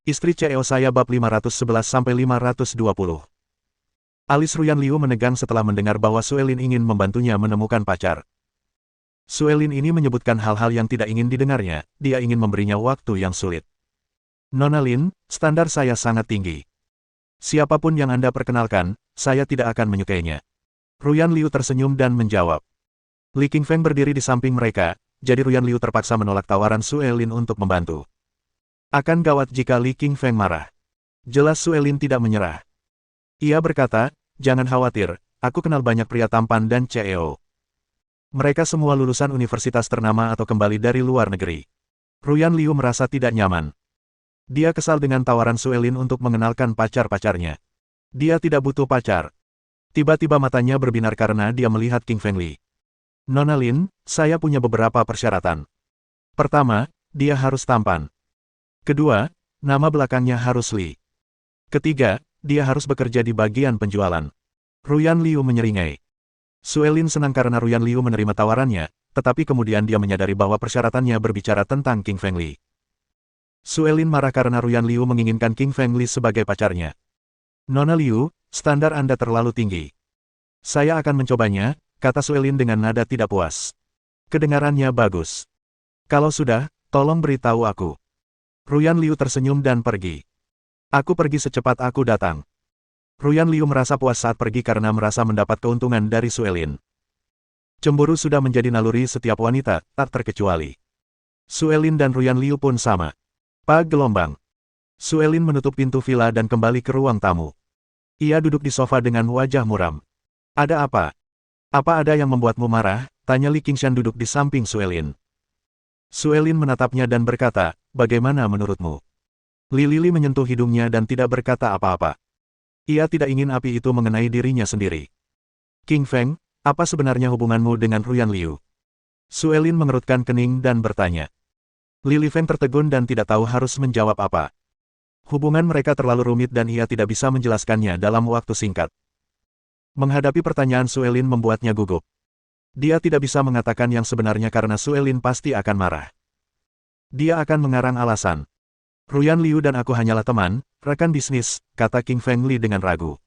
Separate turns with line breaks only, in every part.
Istri CEO saya bab 511-520. Alis Ruyan Liu menegang setelah mendengar bahwa Suelin ingin membantunya menemukan pacar. Suelin ini menyebutkan hal-hal yang tidak ingin didengarnya, dia ingin memberinya waktu yang sulit. Nona Lin, standar saya sangat tinggi. Siapapun yang Anda perkenalkan, saya tidak akan menyukainya. Ruyan Liu tersenyum dan menjawab. Li Qingfeng berdiri di samping mereka, jadi Ruyan Liu terpaksa menolak tawaran Suelin untuk membantu. Akan gawat jika Li Qingfeng marah. Jelas Suelin tidak menyerah. Ia berkata, jangan khawatir, aku kenal banyak pria tampan dan CEO. Mereka semua lulusan universitas ternama atau kembali dari luar negeri. Ruyan Liu merasa tidak nyaman. Dia kesal dengan tawaran Suelin untuk mengenalkan pacar-pacarnya. Dia tidak butuh pacar. Tiba-tiba matanya berbinar karena dia melihat Qingfeng Li. Nona Lin, saya punya beberapa persyaratan. Pertama, dia harus tampan. Kedua, nama belakangnya harus Li. Ketiga, dia harus bekerja di bagian penjualan. Ruyan Liu menyeringai. Suelin senang karena Ruyan Liu menerima tawarannya, tetapi kemudian dia menyadari bahwa persyaratannya berbicara tentang Qingfeng Li. Suelin marah karena Ruyan Liu menginginkan Qingfeng Li sebagai pacarnya. Nona Liu, standar Anda terlalu tinggi. Saya akan mencobanya, kata Suelin dengan nada tidak puas. Kedengarannya bagus. Kalau sudah, tolong beritahu aku. Ruyan Liu tersenyum dan pergi. Aku pergi secepat aku datang. Ruyan Liu merasa puas saat pergi karena merasa mendapat keuntungan dari Suelin. Cemburu sudah menjadi naluri setiap wanita, tak terkecuali. Suelin dan Ruyan Liu pun sama. Pak gelombang. Suelin menutup pintu villa dan kembali ke ruang tamu. Ia duduk di sofa dengan wajah muram. Ada apa? Apa ada yang membuatmu marah? Tanya Li Qingshan duduk di samping Suelin. Suelin menatapnya dan berkata, bagaimana menurutmu? Li Lili menyentuh hidungnya dan tidak berkata apa-apa. Ia tidak ingin api itu mengenai dirinya sendiri. Qingfeng, apa sebenarnya hubunganmu dengan Ruyan Liu? Suelin mengerutkan kening dan bertanya. Li Lifeng tertegun dan tidak tahu harus menjawab apa. Hubungan mereka terlalu rumit dan ia tidak bisa menjelaskannya dalam waktu singkat. Menghadapi pertanyaan Suelin membuatnya gugup. Dia tidak bisa mengatakan yang sebenarnya karena Suelin pasti akan marah. Dia akan mengarang alasan. Ruyan Liu dan aku hanyalah teman, rekan bisnis, kata Qingfeng Li dengan ragu.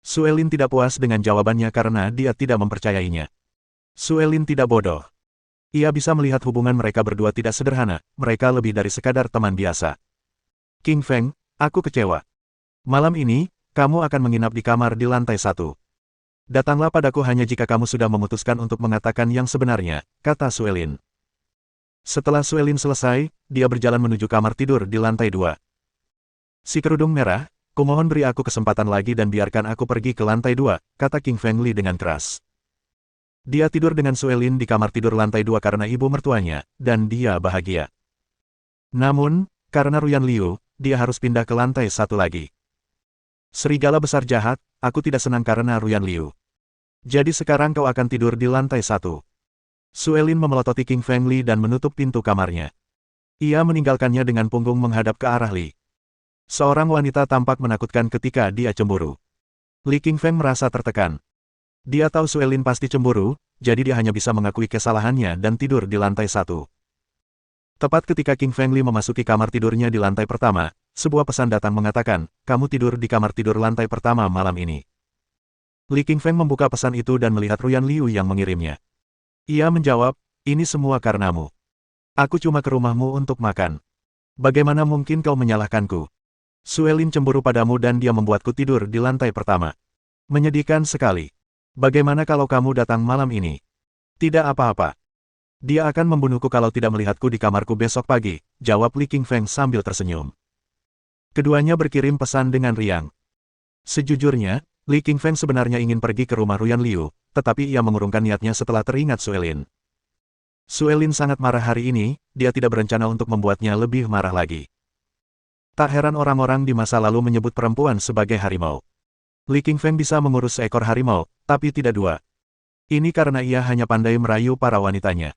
Suelin tidak puas dengan jawabannya karena dia tidak mempercayainya. Suelin tidak bodoh. Ia bisa melihat hubungan mereka berdua tidak sederhana, mereka lebih dari sekadar teman biasa. Qingfeng, aku kecewa. Malam ini, kamu akan menginap di kamar di lantai 1. Datanglah padaku hanya jika kamu sudah memutuskan untuk mengatakan yang sebenarnya, kata Suelin. Setelah Suelin selesai, dia berjalan menuju kamar tidur di lantai 2. Si kerudung merah, kumohon beri aku kesempatan lagi dan biarkan aku pergi ke lantai 2, kata Qingfeng Li dengan keras. Dia tidur dengan Suelin di kamar tidur lantai 2 karena ibu mertuanya, dan dia bahagia. Namun, karena Ruyan Liu, dia harus pindah ke lantai 1 lagi. Serigala besar jahat, aku tidak senang karena Ruyan Liu. Jadi sekarang kau akan tidur di lantai 1. Suelin memelototi Qingfeng Li dan menutup pintu kamarnya. Ia meninggalkannya dengan punggung menghadap ke arah Li. Seorang wanita tampak menakutkan ketika dia cemburu. Li Qingfeng merasa tertekan. Dia tahu Suelin pasti cemburu, jadi dia hanya bisa mengakui kesalahannya dan tidur di lantai 1. Tepat ketika Qingfeng Li memasuki kamar tidurnya di lantai pertama, sebuah pesan datang mengatakan, kamu tidur di kamar tidur lantai pertama malam ini. Li Qingfeng membuka pesan itu dan melihat Ruyan Liu yang mengirimnya. Ia menjawab, ini semua karenamu. Aku cuma ke rumahmu untuk makan. Bagaimana mungkin kau menyalahkanku? Suelin cemburu padamu dan dia membuatku tidur di lantai pertama. Menyedihkan sekali. Bagaimana kalau kamu datang malam ini? Tidak apa-apa. Dia akan membunuhku kalau tidak melihatku di kamarku besok pagi, jawab Li Qingfeng sambil tersenyum. Keduanya berkirim pesan dengan riang. Sejujurnya, Li Qingfeng sebenarnya ingin pergi ke rumah Ruyan Liu, tetapi ia mengurungkan niatnya setelah teringat Suelin. Suelin sangat marah hari ini, dia tidak berencana untuk membuatnya lebih marah lagi. Tak heran orang-orang di masa lalu menyebut perempuan sebagai harimau. Li Qingfeng bisa mengurus seekor harimau, tapi tidak 2. Ini karena ia hanya pandai merayu para wanitanya.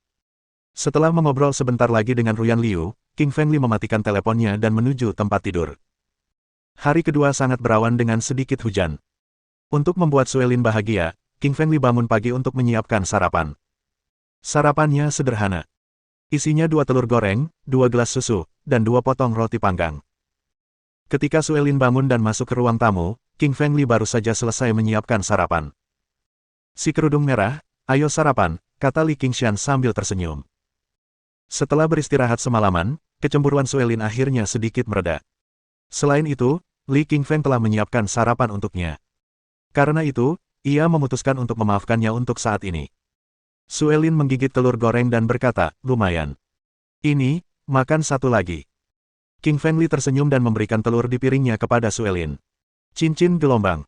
Setelah mengobrol sebentar lagi dengan Ruyan Liu, Qingfeng Li mematikan teleponnya dan menuju tempat tidur. Hari kedua sangat berawan dengan sedikit hujan. Untuk membuat Suelin bahagia, Qingfeng Li bangun pagi untuk menyiapkan sarapan. Sarapannya sederhana. Isinya 2 telur goreng, 2 gelas susu, dan 2 potong roti panggang. Ketika Suelin bangun dan masuk ke ruang tamu, King Fengli baru saja selesai menyiapkan sarapan. Si kerudung merah, ayo sarapan, kata Li Qingshan sambil tersenyum. Setelah beristirahat semalaman, kecemburuan Suelin akhirnya sedikit mereda. Selain itu, Li Qingfeng telah menyiapkan sarapan untuknya. Karena itu, ia memutuskan untuk memaafkannya untuk saat ini. Suelin menggigit telur goreng dan berkata, lumayan. Ini, makan satu lagi. King Fengli tersenyum dan memberikan telur di piringnya kepada Suelin. Cincin gelombang.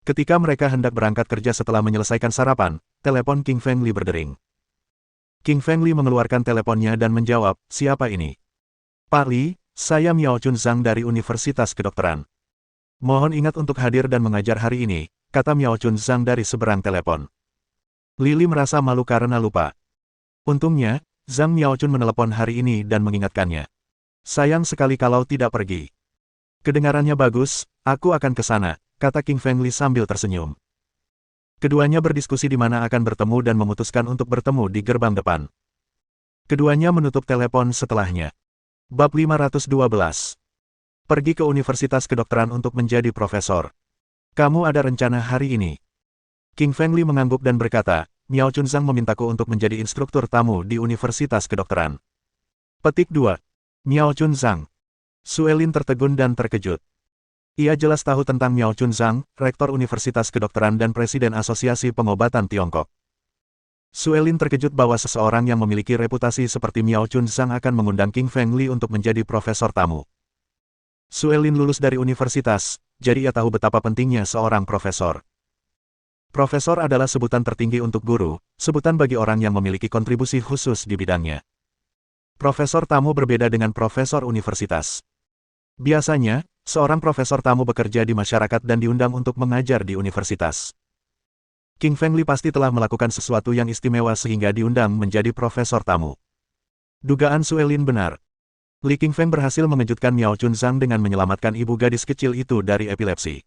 Ketika mereka hendak berangkat kerja setelah menyelesaikan sarapan, telepon King Fengli berdering. King Fengli mengeluarkan teleponnya dan menjawab, siapa ini? Pak Li, saya Miao Chun Zhang dari Universitas Kedokteran. Mohon ingat untuk hadir dan mengajar hari ini, kata Miao Chun Zhang dari seberang telepon. Lili merasa malu karena lupa. Untungnya, Zhang Miao Chun menelepon hari ini dan mengingatkannya. Sayang sekali kalau tidak pergi. Kedengarannya bagus, aku akan ke sana, kata King Fengli sambil tersenyum. Keduanya berdiskusi di mana akan bertemu dan memutuskan untuk bertemu di gerbang depan. Keduanya menutup telepon setelahnya. Bab 512. Pergi ke Universitas Kedokteran untuk menjadi profesor. Kamu ada rencana hari ini? King Fengli mengangguk dan berkata, Miao Chun Zhang memintaku untuk menjadi instruktur tamu di Universitas Kedokteran. Petik 2. Miao Chun Zhang. Suelin tertegun dan terkejut. Ia jelas tahu tentang Miao Chun Zhang, Rektor Universitas Kedokteran dan Presiden Asosiasi Pengobatan Tiongkok. Suelin terkejut bahwa seseorang yang memiliki reputasi seperti Miao Chun Zhang akan mengundang King Fengli untuk menjadi profesor tamu. Suelin lulus dari universitas, jadi ia tahu betapa pentingnya seorang profesor. Profesor adalah sebutan tertinggi untuk guru, sebutan bagi orang yang memiliki kontribusi khusus di bidangnya. Profesor tamu berbeda dengan profesor universitas. Biasanya, seorang profesor tamu bekerja di masyarakat dan diundang untuk mengajar di universitas. King Fengli pasti telah melakukan sesuatu yang istimewa sehingga diundang menjadi profesor tamu. Dugaan Suelin benar. Li Qingfeng berhasil mengejutkan Miao Chun Zhang dengan menyelamatkan ibu gadis kecil itu dari epilepsi.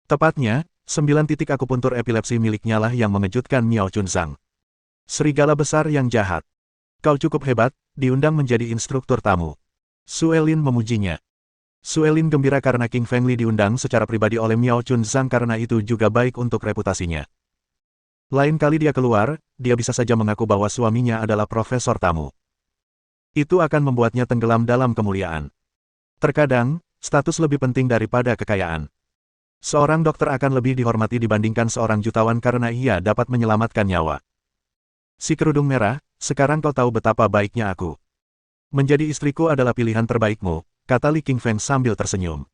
Tepatnya, 9 titik akupuntur epilepsi miliknya lah yang mengejutkan Miao Chun Zhang. Serigala besar yang jahat. Kau cukup hebat, diundang menjadi instruktur tamu. Suelin memujinya. Suelin gembira karena King Fengli diundang secara pribadi oleh Miao Chun Zhang karena itu juga baik untuk reputasinya. Lain kali dia keluar, dia bisa saja mengaku bahwa suaminya adalah profesor tamu. Itu akan membuatnya tenggelam dalam kemuliaan. Terkadang, status lebih penting daripada kekayaan. Seorang dokter akan lebih dihormati dibandingkan seorang jutawan karena ia dapat menyelamatkan nyawa. Si kerudung merah, sekarang kau tahu betapa baiknya aku. Menjadi istriku adalah pilihan terbaikmu, kata Li Qingfeng sambil tersenyum.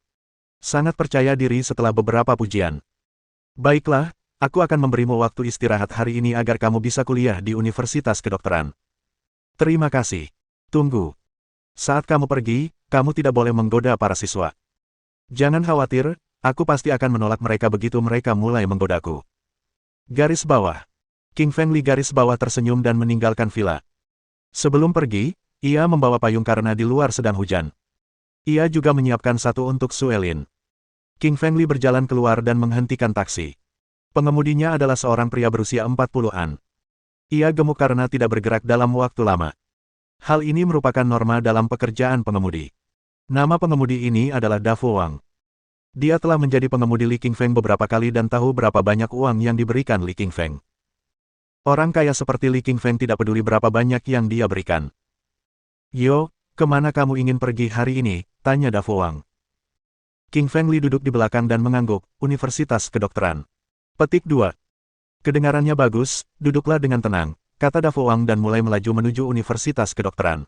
Sangat percaya diri setelah beberapa pujian. Baiklah, aku akan memberimu waktu istirahat hari ini agar kamu bisa kuliah di Universitas Kedokteran. Terima kasih. Tunggu. Saat kamu pergi, kamu tidak boleh menggoda para siswa. Jangan khawatir, aku pasti akan menolak mereka begitu mereka mulai menggodaku. Garis bawah. King Fengli garis bawah tersenyum dan meninggalkan villa. Sebelum pergi, ia membawa payung karena di luar sedang hujan. Ia juga menyiapkan satu untuk Suelin. King Fengli berjalan keluar dan menghentikan taksi. Pengemudinya adalah seorang pria berusia 40-an. Ia gemuk karena tidak bergerak dalam waktu lama. Hal ini merupakan norma dalam pekerjaan pengemudi. Nama pengemudi ini adalah Dafo Wang. Dia telah menjadi pengemudi Li Qingfeng beberapa kali dan tahu berapa banyak uang yang diberikan Li Qingfeng. Orang kaya seperti Li Qingfeng tidak peduli berapa banyak yang dia berikan. Yo, kemana kamu ingin pergi hari ini? Tanya Dafo Wang. King Fengli duduk di belakang dan mengangguk, Universitas Kedokteran. Petik 2. Kedengarannya bagus, duduklah dengan tenang, kata Dafo Wang dan mulai melaju menuju Universitas Kedokteran.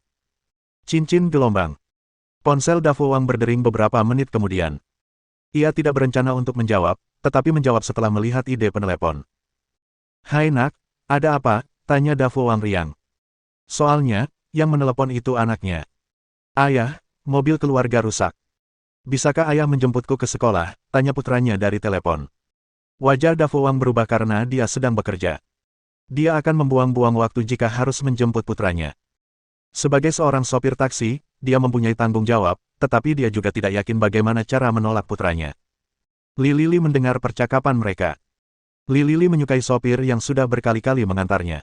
Cincin gelombang. Ponsel Dafo Wang berdering beberapa menit kemudian. Ia tidak berencana untuk menjawab, tetapi menjawab setelah melihat ide penelepon. Hai nak, ada apa? Tanya Dafo Wang riang. Soalnya, yang menelepon itu anaknya. Ayah, mobil keluarga rusak. Bisakah ayah menjemputku ke sekolah? Tanya putranya dari telepon. Wajah Dafo Wang berubah karena dia sedang bekerja. Dia akan membuang-buang waktu jika harus menjemput putranya. Sebagai seorang sopir taksi, dia mempunyai tanggung jawab, tetapi dia juga tidak yakin bagaimana cara menolak putranya. Li Lili mendengar percakapan mereka. Li Lili menyukai sopir yang sudah berkali-kali mengantarnya.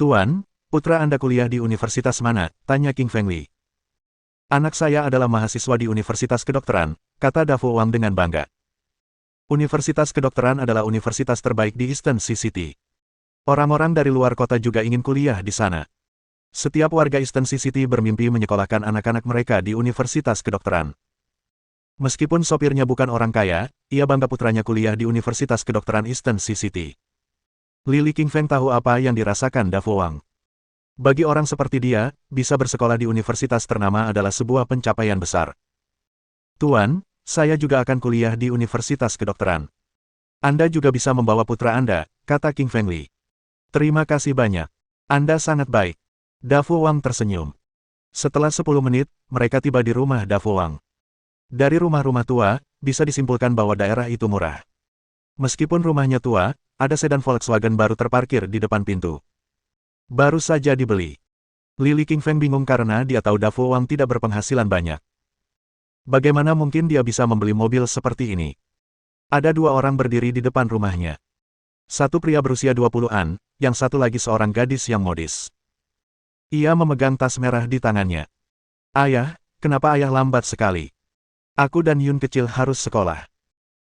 Tuan, putra Anda kuliah di universitas mana? Tanya King Fengli. Anak saya adalah mahasiswa di Universitas Kedokteran, kata Dafo Wang dengan bangga. Universitas Kedokteran adalah universitas terbaik di Eastern Sea City. Orang-orang dari luar kota juga ingin kuliah di sana. Setiap warga Eastern Sea City bermimpi menyekolahkan anak-anak mereka di Universitas Kedokteran. Meskipun sopirnya bukan orang kaya, ia bangga putranya kuliah di Universitas Kedokteran Eastern Sea City. Lili Qingfeng tahu apa yang dirasakan Dafo Wang. Bagi orang seperti dia, bisa bersekolah di universitas ternama adalah sebuah pencapaian besar. Tuan, saya juga akan kuliah di Universitas Kedokteran. Anda juga bisa membawa putra Anda, kata Qingfeng Li. Terima kasih banyak. Anda sangat baik. Dafo Wang tersenyum. Setelah 10 menit, mereka tiba di rumah Dafo Wang. Dari rumah-rumah tua, bisa disimpulkan bahwa daerah itu murah. Meskipun rumahnya tua, ada sedan Volkswagen baru terparkir di depan pintu. Baru saja dibeli. Lili Qingfeng bingung karena dia tahu Dafo Wang tidak berpenghasilan banyak. Bagaimana mungkin dia bisa membeli mobil seperti ini? Ada dua orang berdiri di depan rumahnya. Satu pria berusia 20-an, yang satu lagi seorang gadis yang modis. Ia memegang tas merah di tangannya. Ayah, kenapa ayah lambat sekali? Aku dan Yun kecil harus sekolah.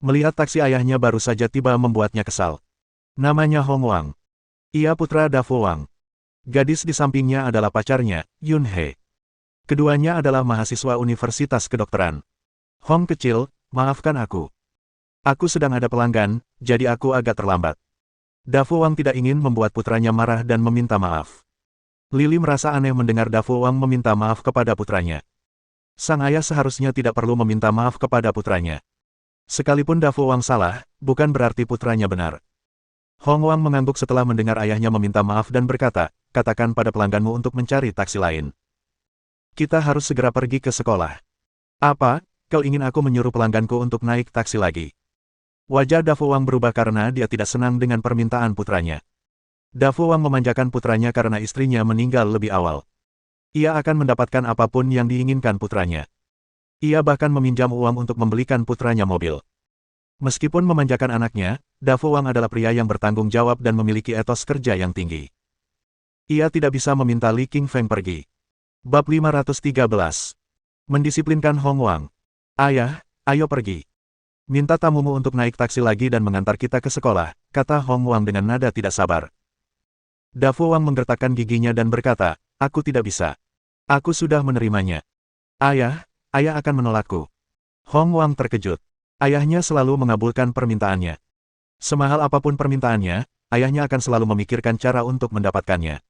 Melihat taksi ayahnya baru saja tiba membuatnya kesal. Namanya Hong Wang. Ia putra Dafo Wang. Gadis di sampingnya adalah pacarnya, Yun He. Keduanya adalah mahasiswa Universitas Kedokteran. Hong kecil, maafkan aku. Aku sedang ada pelanggan, jadi aku agak terlambat. Dafo Wang tidak ingin membuat putranya marah dan meminta maaf. Lili merasa aneh mendengar Dafo Wang meminta maaf kepada putranya. Sang ayah seharusnya tidak perlu meminta maaf kepada putranya. Sekalipun Dafo Wang salah, bukan berarti putranya benar. Hong Wang mengangguk setelah mendengar ayahnya meminta maaf dan berkata, katakan pada pelangganmu untuk mencari taksi lain. Kita harus segera pergi ke sekolah. Apa, kau ingin aku menyuruh pelangganku untuk naik taksi lagi? Wajah Dafo Wang berubah karena dia tidak senang dengan permintaan putranya. Dafo Wang memanjakan putranya karena istrinya meninggal lebih awal. Ia akan mendapatkan apapun yang diinginkan putranya. Ia bahkan meminjam uang untuk membelikan putranya mobil. Meskipun memanjakan anaknya, Dafo Wang adalah pria yang bertanggung jawab dan memiliki etos kerja yang tinggi. Ia tidak bisa meminta Li Qingfeng pergi. Bab 513. Mendisiplinkan Hong Wang. Ayah, ayo pergi. Minta tamumu untuk naik taksi lagi dan mengantar kita ke sekolah, kata Hong Wang dengan nada tidak sabar. Dafo Wang menggertakkan giginya dan berkata, aku tidak bisa. Aku sudah menerimanya. Ayah akan menolakku. Hong Wang terkejut. Ayahnya selalu mengabulkan permintaannya. Semahal apapun permintaannya, ayahnya akan selalu memikirkan cara untuk mendapatkannya.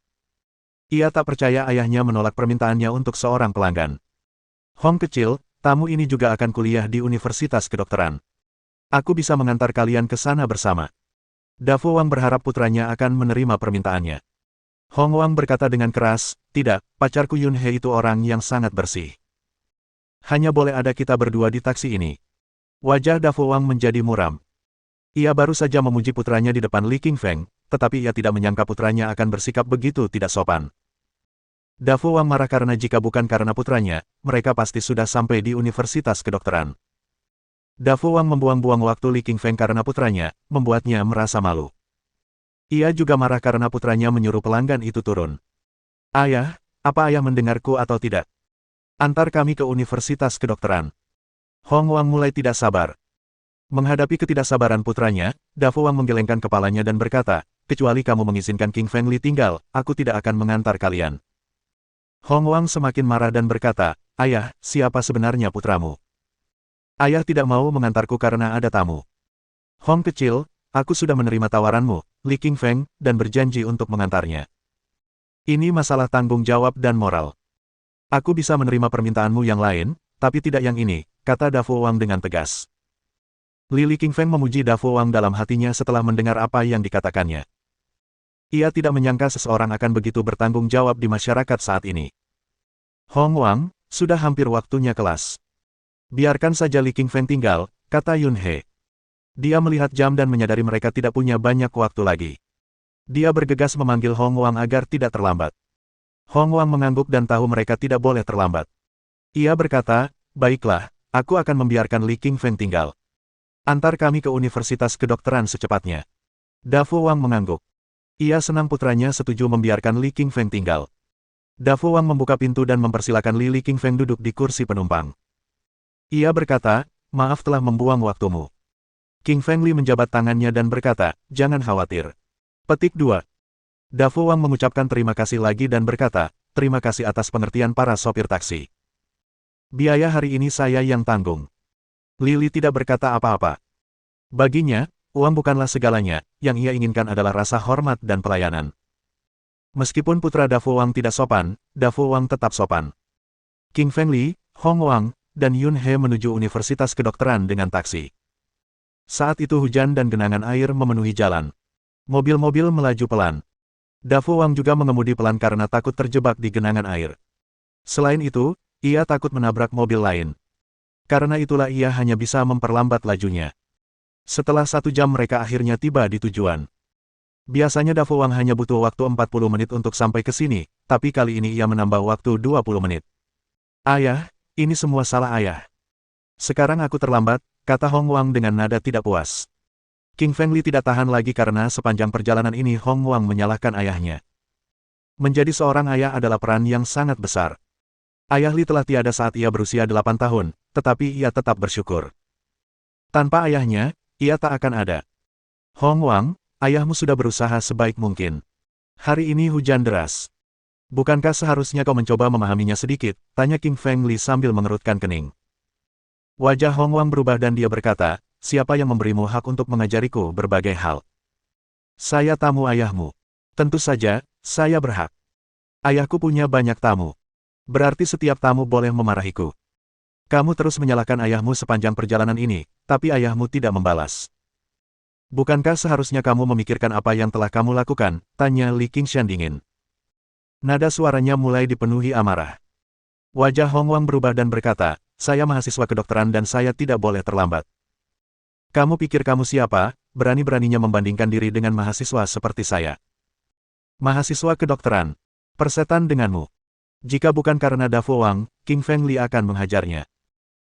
Ia tak percaya ayahnya menolak permintaannya untuk seorang pelanggan. Hong kecil, tamu ini juga akan kuliah di Universitas Kedokteran. Aku bisa mengantar kalian ke sana bersama. Dafo Wang berharap putranya akan menerima permintaannya. Hong Wang berkata dengan keras, tidak, pacarku Yun He itu orang yang sangat bersih. Hanya boleh ada kita berdua di taksi ini. Wajah Dafo Wang menjadi muram. Ia baru saja memuji putranya di depan Li Qingfeng, tetapi ia tidak menyangka putranya akan bersikap begitu tidak sopan. Dafo Wang marah karena jika bukan karena putranya, mereka pasti sudah sampai di Universitas Kedokteran. Dafo Wang membuang-buang waktu Li Qingfeng karena putranya, membuatnya merasa malu. Ia juga marah karena putranya menyuruh pelanggan itu turun. Ayah, apa ayah mendengarku atau tidak? Antar kami ke Universitas Kedokteran. Hong Wang mulai tidak sabar. Menghadapi ketidaksabaran putranya, Dafo Wang menggelengkan kepalanya dan berkata, kecuali kamu mengizinkan Qingfeng Li tinggal, aku tidak akan mengantar kalian. Hong Wang semakin marah dan berkata, ayah, siapa sebenarnya putramu? Ayah tidak mau mengantarku karena ada tamu. Hong kecil, aku sudah menerima tawaranmu, Li Qingfeng, dan berjanji untuk mengantarnya. Ini masalah tanggung jawab dan moral. Aku bisa menerima permintaanmu yang lain, tapi tidak yang ini, kata Dafo Wang dengan tegas. Li Qingfeng memuji Dafo Wang dalam hatinya setelah mendengar apa yang dikatakannya. Ia tidak menyangka seseorang akan begitu bertanggung jawab di masyarakat saat ini. Hong Wang, sudah hampir waktunya kelas. Biarkan saja Li Qingfeng tinggal, kata Yun He. Dia melihat jam dan menyadari mereka tidak punya banyak waktu lagi. Dia bergegas memanggil Hong Wang agar tidak terlambat. Hong Wang mengangguk dan tahu mereka tidak boleh terlambat. Ia berkata, baiklah, aku akan membiarkan Li Qingfeng tinggal. Antar kami ke Universitas Kedokteran secepatnya. Dafo Wang mengangguk. Ia senang putranya setuju membiarkan Li Qingfeng tinggal. Dafo Wang membuka pintu dan mempersilakan Lili Qingfeng duduk di kursi penumpang. Ia berkata, maaf telah membuang waktumu. Qingfeng Li menjabat tangannya dan berkata, jangan khawatir. Petik 2. Dafo Wang mengucapkan terima kasih lagi dan berkata, terima kasih atas pengertian para sopir taksi. Biaya hari ini saya yang tanggung. Lili tidak berkata apa-apa. Baginya, uang bukanlah segalanya, yang ia inginkan adalah rasa hormat dan pelayanan. Meskipun putra Dafo Wang tidak sopan, Dafo Wang tetap sopan. Qingfeng Li, Hong Wang, dan Yun He menuju Universitas Kedokteran dengan taksi. Saat itu hujan dan genangan air memenuhi jalan. Mobil-mobil melaju pelan. Dafo Wang juga mengemudi pelan karena takut terjebak di genangan air. Selain itu, ia takut menabrak mobil lain. Karena itulah ia hanya bisa memperlambat lajunya. Setelah 1 jam mereka akhirnya tiba di tujuan. Biasanya Dafo Wang hanya butuh waktu 40 menit untuk sampai ke sini, tapi kali ini ia menambah waktu 20 menit. Ayah, ini semua salah ayah. Sekarang aku terlambat, kata Hong Wang dengan nada tidak puas. Qingfeng Li tidak tahan lagi karena sepanjang perjalanan ini Hong Wang menyalahkan ayahnya. Menjadi seorang ayah adalah peran yang sangat besar. Ayah Li telah tiada saat ia berusia 8 tahun, tetapi ia tetap bersyukur. Tanpa ayahnya, ia tak akan ada. Hong Wang, ayahmu sudah berusaha sebaik mungkin. Hari ini hujan deras. Bukankah seharusnya kau mencoba memahaminya sedikit? Tanya Qingfeng Li sambil mengerutkan kening. Wajah Hong Wang berubah dan dia berkata, siapa yang memberimu hak untuk mengajariku berbagai hal? Saya tamu ayahmu. Tentu saja, saya berhak. Ayahku punya banyak tamu. Berarti setiap tamu boleh memarahiku. Kamu terus menyalahkan ayahmu sepanjang perjalanan ini, tapi ayahmu tidak membalas. Bukankah seharusnya kamu memikirkan apa yang telah kamu lakukan? Tanya Li Qingshan dingin. Nada suaranya mulai dipenuhi amarah. Wajah Hong Wang berubah dan berkata, saya mahasiswa kedokteran dan saya tidak boleh terlambat. Kamu pikir kamu siapa, berani-beraninya membandingkan diri dengan mahasiswa seperti saya? Mahasiswa kedokteran. Persetan denganmu. Jika bukan karena Dafo Wang, Qingfeng Li akan menghajarnya.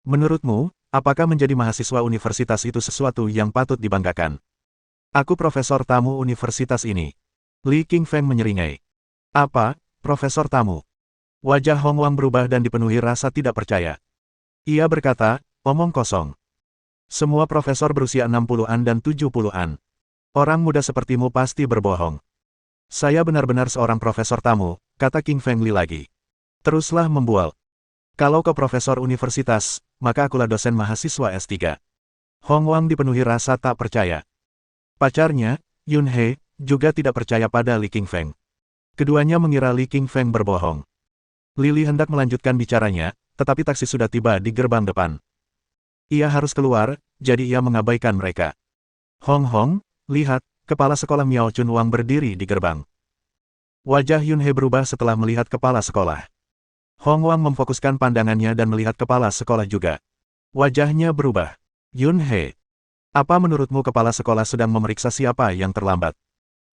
Menurutmu, apakah menjadi mahasiswa universitas itu sesuatu yang patut dibanggakan? Aku profesor tamu universitas ini. Li Qingshan menyeringai. Apa, profesor tamu? Wajah Hong Wang berubah dan dipenuhi rasa tidak percaya. Ia berkata, omong kosong. Semua profesor berusia 60-an dan 70-an. Orang muda sepertimu pasti berbohong. Saya benar-benar seorang profesor tamu, kata Qingfeng Li lagi. Teruslah membual. Kalau kau profesor universitas, maka akulah dosen mahasiswa S3. Hong Wang dipenuhi rasa tak percaya. Pacarnya, Yun He, juga tidak percaya pada Li Qingshan. Keduanya mengira Li Qingshan berbohong. Lili hendak melanjutkan bicaranya, tetapi taksi sudah tiba di gerbang depan. Ia harus keluar, jadi ia mengabaikan mereka. Hong Hong, lihat, kepala sekolah Miao Chun Wang berdiri di gerbang. Wajah Yun He berubah setelah melihat kepala sekolah. Hong Wang memfokuskan pandangannya dan melihat kepala sekolah juga. Wajahnya berubah. Yun He. Apa menurutmu kepala sekolah sedang memeriksa siapa yang terlambat?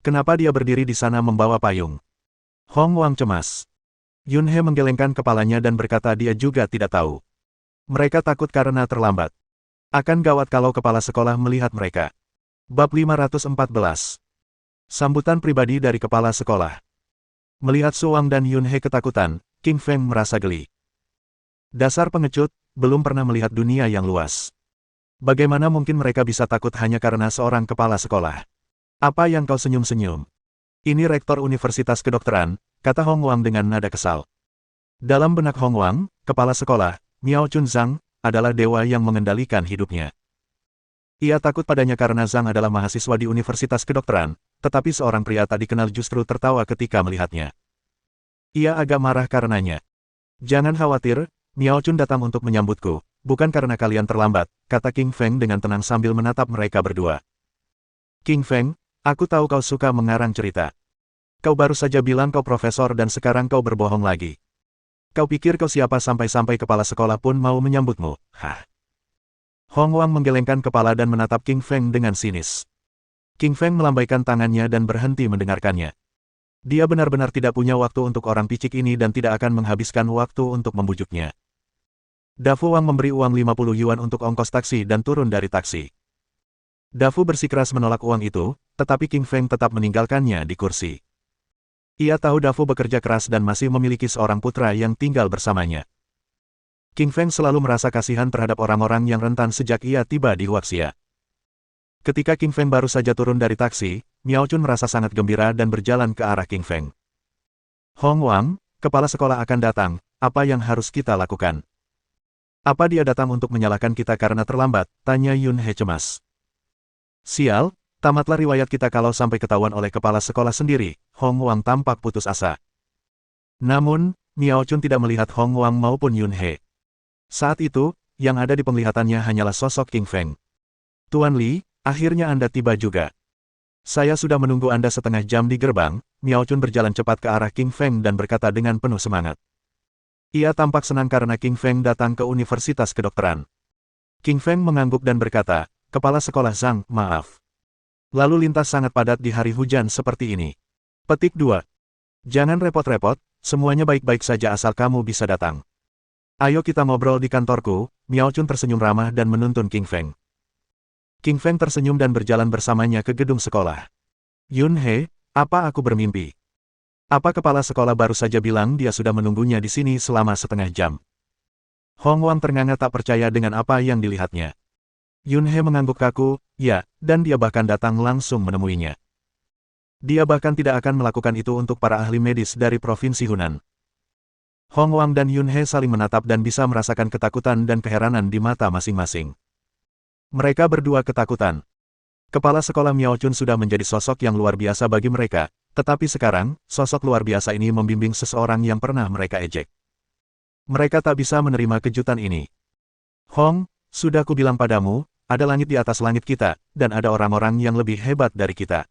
Kenapa dia berdiri di sana membawa payung? Hong Wang cemas. Yun He menggelengkan kepalanya dan berkata dia juga tidak tahu. Mereka takut karena terlambat. Akan gawat kalau kepala sekolah melihat mereka. Bab 514. Sambutan pribadi dari kepala sekolah. Melihat Su Wang dan Yun He ketakutan, Qingfeng merasa geli. Dasar pengecut, belum pernah melihat dunia yang luas. Bagaimana mungkin mereka bisa takut hanya karena seorang kepala sekolah? Apa yang kau senyum-senyum? Ini rektor Universitas Kedokteran, kata Hong Wang dengan nada kesal. Dalam benak Hong Wang, kepala sekolah, Miao Chun Zhang, adalah dewa yang mengendalikan hidupnya. Ia takut padanya karena Zhang adalah mahasiswa di Universitas Kedokteran, tetapi seorang pria tak dikenal justru tertawa ketika melihatnya. Ia agak marah karenanya. Jangan khawatir, Miao Chun datang untuk menyambutku, bukan karena kalian terlambat, kata Qingfeng dengan tenang sambil menatap mereka berdua. Qingfeng, aku tahu kau suka mengarang cerita. Kau baru saja bilang kau profesor dan sekarang kau berbohong lagi. Kau pikir kau siapa sampai-sampai kepala sekolah pun mau menyambutmu, hah? Hong Wang menggelengkan kepala dan menatap Qingfeng dengan sinis. Qingfeng melambaikan tangannya dan berhenti mendengarkannya. Dia benar-benar tidak punya waktu untuk orang picik ini dan tidak akan menghabiskan waktu untuk membujuknya. Dafo Wang memberi uang 50 yuan untuk ongkos taksi dan turun dari taksi. Dafo bersikeras menolak uang itu, tetapi Qingfeng tetap meninggalkannya di kursi. Ia tahu Dafu bekerja keras dan masih memiliki seorang putra yang tinggal bersamanya. King Feng selalu merasa kasihan terhadap orang-orang yang rentan sejak ia tiba di Huaxia. Ketika King Feng baru saja turun dari taksi, Miao Chun merasa sangat gembira dan berjalan ke arah King Feng. Hong Wang, kepala sekolah akan datang, apa yang harus kita lakukan? Apa dia datang untuk menyalahkan kita karena terlambat? Tanya Yun He cemas. Sial, tamatlah riwayat kita kalau sampai ketahuan oleh kepala sekolah sendiri. Hong Wang tampak putus asa. Namun, Miao Chun tidak melihat Hong Wang maupun Yun He. Saat itu, yang ada di penglihatannya hanyalah sosok King Feng. Tuan Li, akhirnya Anda tiba juga. Saya sudah menunggu Anda setengah jam di gerbang. Miao Chun berjalan cepat ke arah King Feng dan berkata dengan penuh semangat. Ia tampak senang karena King Feng datang ke Universitas Kedokteran. King Feng mengangguk dan berkata, Kepala Sekolah Zhang, maaf. Lalu lintas sangat padat di hari hujan seperti ini. Petik 2. Jangan repot-repot, semuanya baik-baik saja asal kamu bisa datang. Ayo kita ngobrol di kantorku. Miao Chun tersenyum ramah dan menuntun King Feng. King Feng tersenyum dan berjalan bersamanya ke gedung sekolah. Yun He, apa aku bermimpi? Apa kepala sekolah baru saja bilang dia sudah menunggunya di sini selama setengah jam? Hong Wang ternganga tak percaya dengan apa yang dilihatnya. Yun He mengangguk kaku, ya, dan dia bahkan datang langsung menemuinya. Dia bahkan tidak akan melakukan itu untuk para ahli medis dari Provinsi Hunan. Hong Wang dan Yun He saling menatap dan bisa merasakan ketakutan dan keheranan di mata masing-masing. Mereka berdua ketakutan. Kepala sekolah Miao Chun sudah menjadi sosok yang luar biasa bagi mereka, tetapi sekarang, sosok luar biasa ini membimbing seseorang yang pernah mereka ejek. Mereka tak bisa menerima kejutan ini. Hong, sudah kubilang padamu, ada langit di atas langit kita, dan ada orang-orang yang lebih hebat dari kita.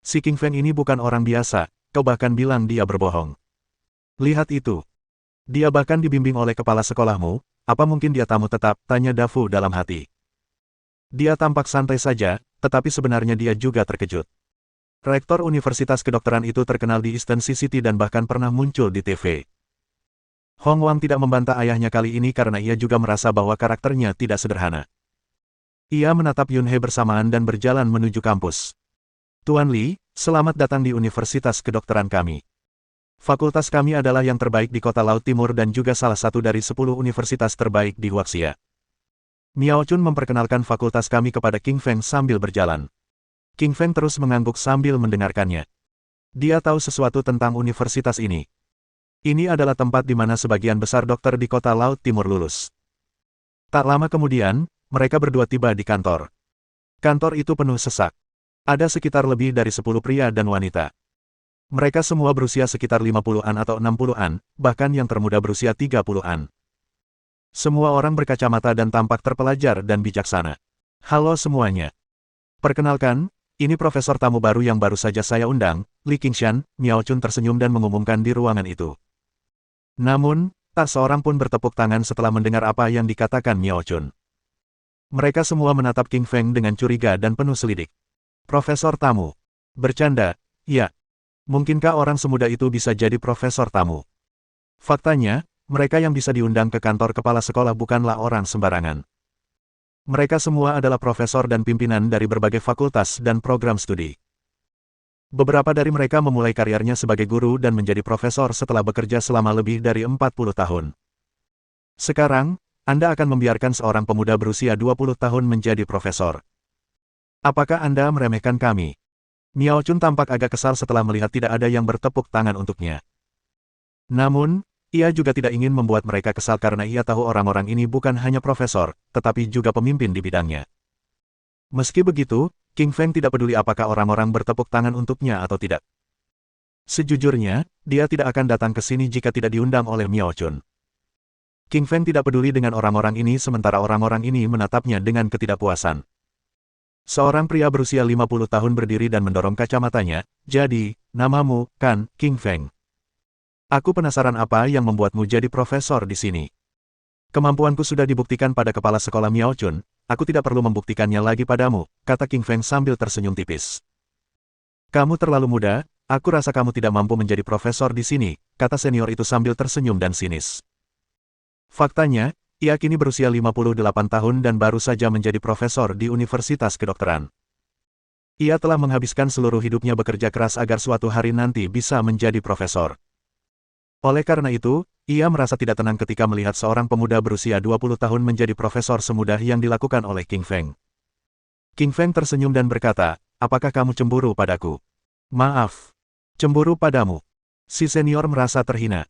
Si King Feng ini bukan orang biasa, kau bahkan bilang dia berbohong. Lihat itu. Dia bahkan dibimbing oleh kepala sekolahmu, apa mungkin dia tamu tetap, tanya Dafu dalam hati. Dia tampak santai saja, tetapi sebenarnya dia juga terkejut. Rektor Universitas Kedokteran itu terkenal di Eastern City dan bahkan pernah muncul di TV. Hong Wang tidak membantah ayahnya kali ini karena ia juga merasa bahwa karakternya tidak sederhana. Ia menatap Yun He bersamaan dan berjalan menuju kampus. Tuan Li, selamat datang di Universitas Kedokteran kami. Fakultas kami adalah yang terbaik di kota Laut Timur dan juga salah satu dari 10 universitas terbaik di Huaxia. Miao Chun memperkenalkan fakultas kami kepada King Feng sambil berjalan. King Feng terus mengangguk sambil mendengarkannya. Dia tahu sesuatu tentang universitas ini. Ini adalah tempat di mana sebagian besar dokter di kota Laut Timur lulus. Tak lama kemudian, mereka berdua tiba di kantor. Kantor itu penuh sesak. Ada sekitar lebih dari 10 pria dan wanita. Mereka semua berusia sekitar 50-an atau 60-an, bahkan yang termuda berusia 30-an. Semua orang berkacamata dan tampak terpelajar dan bijaksana. Halo semuanya. Perkenalkan, ini profesor tamu baru yang baru saja saya undang, Li Qingshan. Miao Chun tersenyum dan mengumumkan di ruangan itu. Namun, tak seorang pun bertepuk tangan setelah mendengar apa yang dikatakan Miao Chun. Mereka semua menatap King Feng dengan curiga dan penuh selidik. Profesor tamu. Bercanda, ya. Mungkinkah orang semuda itu bisa jadi profesor tamu? Faktanya, mereka yang bisa diundang ke kantor kepala sekolah bukanlah orang sembarangan. Mereka semua adalah profesor dan pimpinan dari berbagai fakultas dan program studi. Beberapa dari mereka memulai karirnya sebagai guru dan menjadi profesor setelah bekerja selama lebih dari 40 tahun. Sekarang, Anda akan membiarkan seorang pemuda berusia 20 tahun menjadi profesor. Apakah Anda meremehkan kami? Miao Chun tampak agak kesal setelah melihat tidak ada yang bertepuk tangan untuknya. Namun, ia juga tidak ingin membuat mereka kesal karena ia tahu orang-orang ini bukan hanya profesor, tetapi juga pemimpin di bidangnya. Meski begitu, King Feng tidak peduli apakah orang-orang bertepuk tangan untuknya atau tidak. Sejujurnya, dia tidak akan datang ke sini jika tidak diundang oleh Miao Chun. King Feng tidak peduli dengan orang-orang ini sementara orang-orang ini menatapnya dengan ketidakpuasan. Seorang pria berusia 50 tahun berdiri dan mendorong kacamatanya, jadi, namamu, kan, King Feng. Aku penasaran apa yang membuatmu jadi profesor di sini. Kemampuanku sudah dibuktikan pada kepala sekolah Miao Chun, aku tidak perlu membuktikannya lagi padamu, kata King Feng sambil tersenyum tipis. Kamu terlalu muda, aku rasa kamu tidak mampu menjadi profesor di sini, kata senior itu sambil tersenyum dan sinis. Faktanya, ia kini berusia 58 tahun dan baru saja menjadi profesor di Universitas Kedokteran. Ia telah menghabiskan seluruh hidupnya bekerja keras agar suatu hari nanti bisa menjadi profesor. Oleh karena itu, ia merasa tidak tenang ketika melihat seorang pemuda berusia 20 tahun menjadi profesor semudah yang dilakukan oleh King Feng. King Feng tersenyum dan berkata, apakah kamu cemburu padaku? Maaf. Cemburu padamu. Si senior merasa terhina.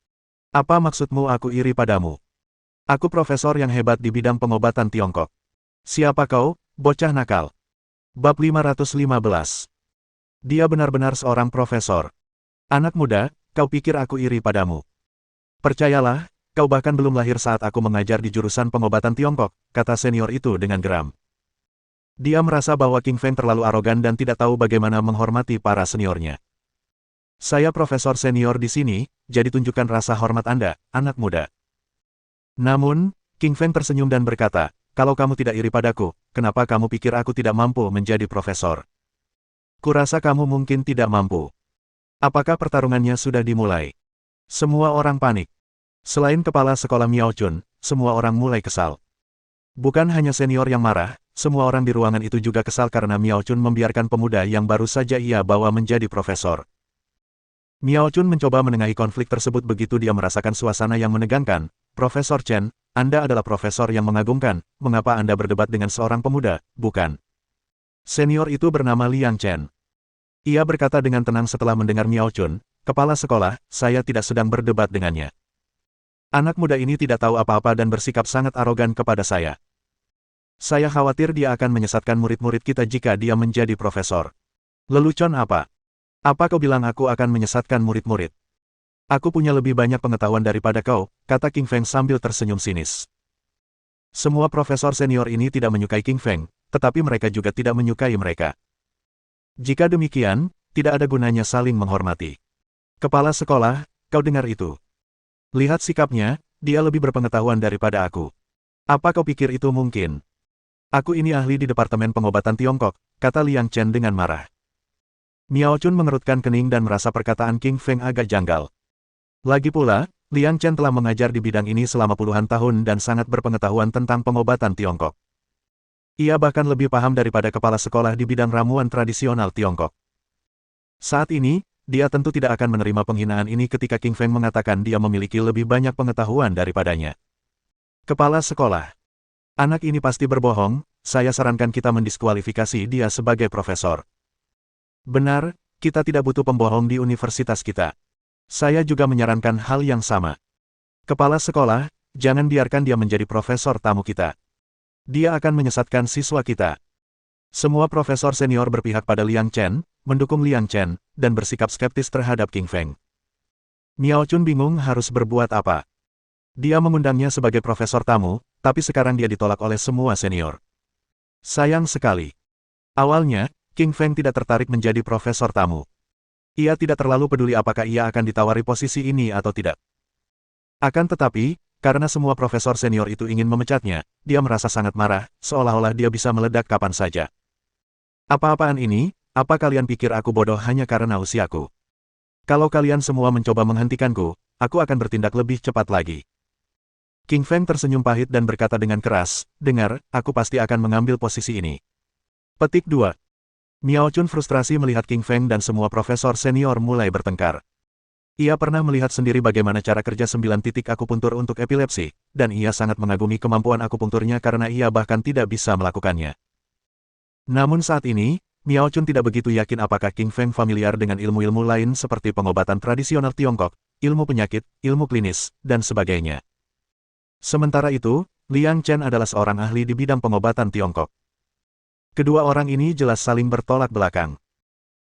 Apa maksudmu aku iri padamu? Aku profesor yang hebat di bidang pengobatan Tiongkok. Siapa kau, bocah nakal? Bab 515. Dia benar-benar seorang profesor. Anak muda, kau pikir aku iri padamu? Percayalah, kau bahkan belum lahir saat aku mengajar di jurusan pengobatan Tiongkok, kata senior itu dengan geram. Dia merasa bahwa King Feng terlalu arogan dan tidak tahu bagaimana menghormati para seniornya. Saya profesor senior di sini, jadi tunjukkan rasa hormat Anda, anak muda. Namun, King Feng tersenyum dan berkata, kalau kamu tidak iri padaku, kenapa kamu pikir aku tidak mampu menjadi profesor? Kurasa kamu mungkin tidak mampu. Apakah pertarungannya sudah dimulai? Semua orang panik. Selain kepala sekolah Miao Chun, semua orang mulai kesal. Bukan hanya senior yang marah, semua orang di ruangan itu juga kesal karena Miao Chun membiarkan pemuda yang baru saja ia bawa menjadi profesor. Miao Chun mencoba menengahi konflik tersebut begitu dia merasakan suasana yang menegangkan. Profesor Chen, Anda adalah profesor yang mengagumkan, mengapa Anda berdebat dengan seorang pemuda, bukan? Senior itu bernama Liang Chen. Ia berkata dengan tenang setelah mendengar Miao Chun, kepala sekolah, saya tidak sedang berdebat dengannya. Anak muda ini tidak tahu apa-apa dan bersikap sangat arogan kepada saya. Saya khawatir dia akan menyesatkan murid-murid kita jika dia menjadi profesor. Lelucon apa? Apa kau bilang aku akan menyesatkan murid-murid? Aku punya lebih banyak pengetahuan daripada kau, kata King Feng sambil tersenyum sinis. Semua profesor senior ini tidak menyukai King Feng, tetapi mereka juga tidak menyukai mereka. Jika demikian, tidak ada gunanya saling menghormati. Kepala sekolah, kau dengar itu. Lihat sikapnya, dia lebih berpengetahuan daripada aku. Apa kau pikir itu mungkin? Aku ini ahli di Departemen Pengobatan Tiongkok, kata Liang Chen dengan marah. Miao Chun mengerutkan kening dan merasa perkataan King Feng agak janggal. Lagi pula, Liang Chen telah mengajar di bidang ini selama puluhan tahun dan sangat berpengetahuan tentang pengobatan Tiongkok. Ia bahkan lebih paham daripada kepala sekolah di bidang ramuan tradisional Tiongkok. Saat ini, dia tentu tidak akan menerima penghinaan ini ketika King Feng mengatakan dia memiliki lebih banyak pengetahuan daripadanya. Kepala sekolah. Anak ini pasti berbohong, saya sarankan kita mendiskualifikasi dia sebagai profesor. Benar, kita tidak butuh pembohong di universitas kita. Saya juga menyarankan hal yang sama. Kepala sekolah, jangan biarkan dia menjadi profesor tamu kita. Dia akan menyesatkan siswa kita. Semua profesor senior berpihak pada Liang Chen, mendukung Liang Chen, dan bersikap skeptis terhadap King Feng. Miao Chun bingung harus berbuat apa. Dia mengundangnya sebagai profesor tamu, tapi sekarang dia ditolak oleh semua senior. Sayang sekali. Awalnya, King Feng tidak tertarik menjadi profesor tamu. Ia tidak terlalu peduli apakah ia akan ditawari posisi ini atau tidak. Akan tetapi, karena semua profesor senior itu ingin memecatnya, dia merasa sangat marah, seolah-olah dia bisa meledak kapan saja. Apa-apaan ini? Apa kalian pikir aku bodoh hanya karena usiaku? Kalau kalian semua mencoba menghentikanku, aku akan bertindak lebih cepat lagi. King Feng tersenyum pahit dan berkata dengan keras, dengar, aku pasti akan mengambil posisi ini. Petik 2. Miao Chun frustrasi melihat King Feng dan semua profesor senior mulai bertengkar. Ia pernah melihat sendiri bagaimana cara kerja 9 titik akupuntur untuk epilepsi, dan ia sangat mengagumi kemampuan akupunturnya karena ia bahkan tidak bisa melakukannya. Namun saat ini, Miao Chun tidak begitu yakin apakah King Feng familiar dengan ilmu-ilmu lain seperti pengobatan tradisional Tiongkok, ilmu penyakit, ilmu klinis, dan sebagainya. Sementara itu, Liang Chen adalah seorang ahli di bidang pengobatan Tiongkok. Kedua orang ini jelas saling bertolak belakang.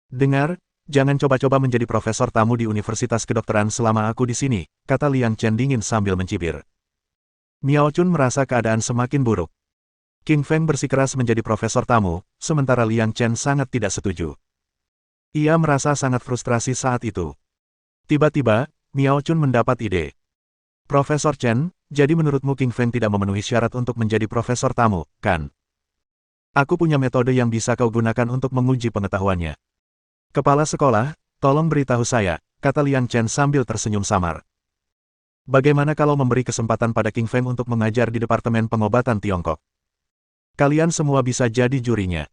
Dengar, jangan coba-coba menjadi profesor tamu di Universitas Kedokteran selama aku di sini, kata Liang Chen dingin sambil mencibir. Miao Chun merasa keadaan semakin buruk. King Feng bersikeras menjadi profesor tamu, sementara Liang Chen sangat tidak setuju. Ia merasa sangat frustrasi saat itu. Tiba-tiba, Miao Chun mendapat ide. Profesor Chen, jadi menurutmu King Feng tidak memenuhi syarat untuk menjadi profesor tamu, kan? Aku punya metode yang bisa kau gunakan untuk menguji pengetahuannya. Kepala sekolah, tolong beritahu saya, kata Liang Chen sambil tersenyum samar. Bagaimana kalau memberi kesempatan pada King Feng untuk mengajar di Departemen Pengobatan Tiongkok? Kalian semua bisa jadi jurinya.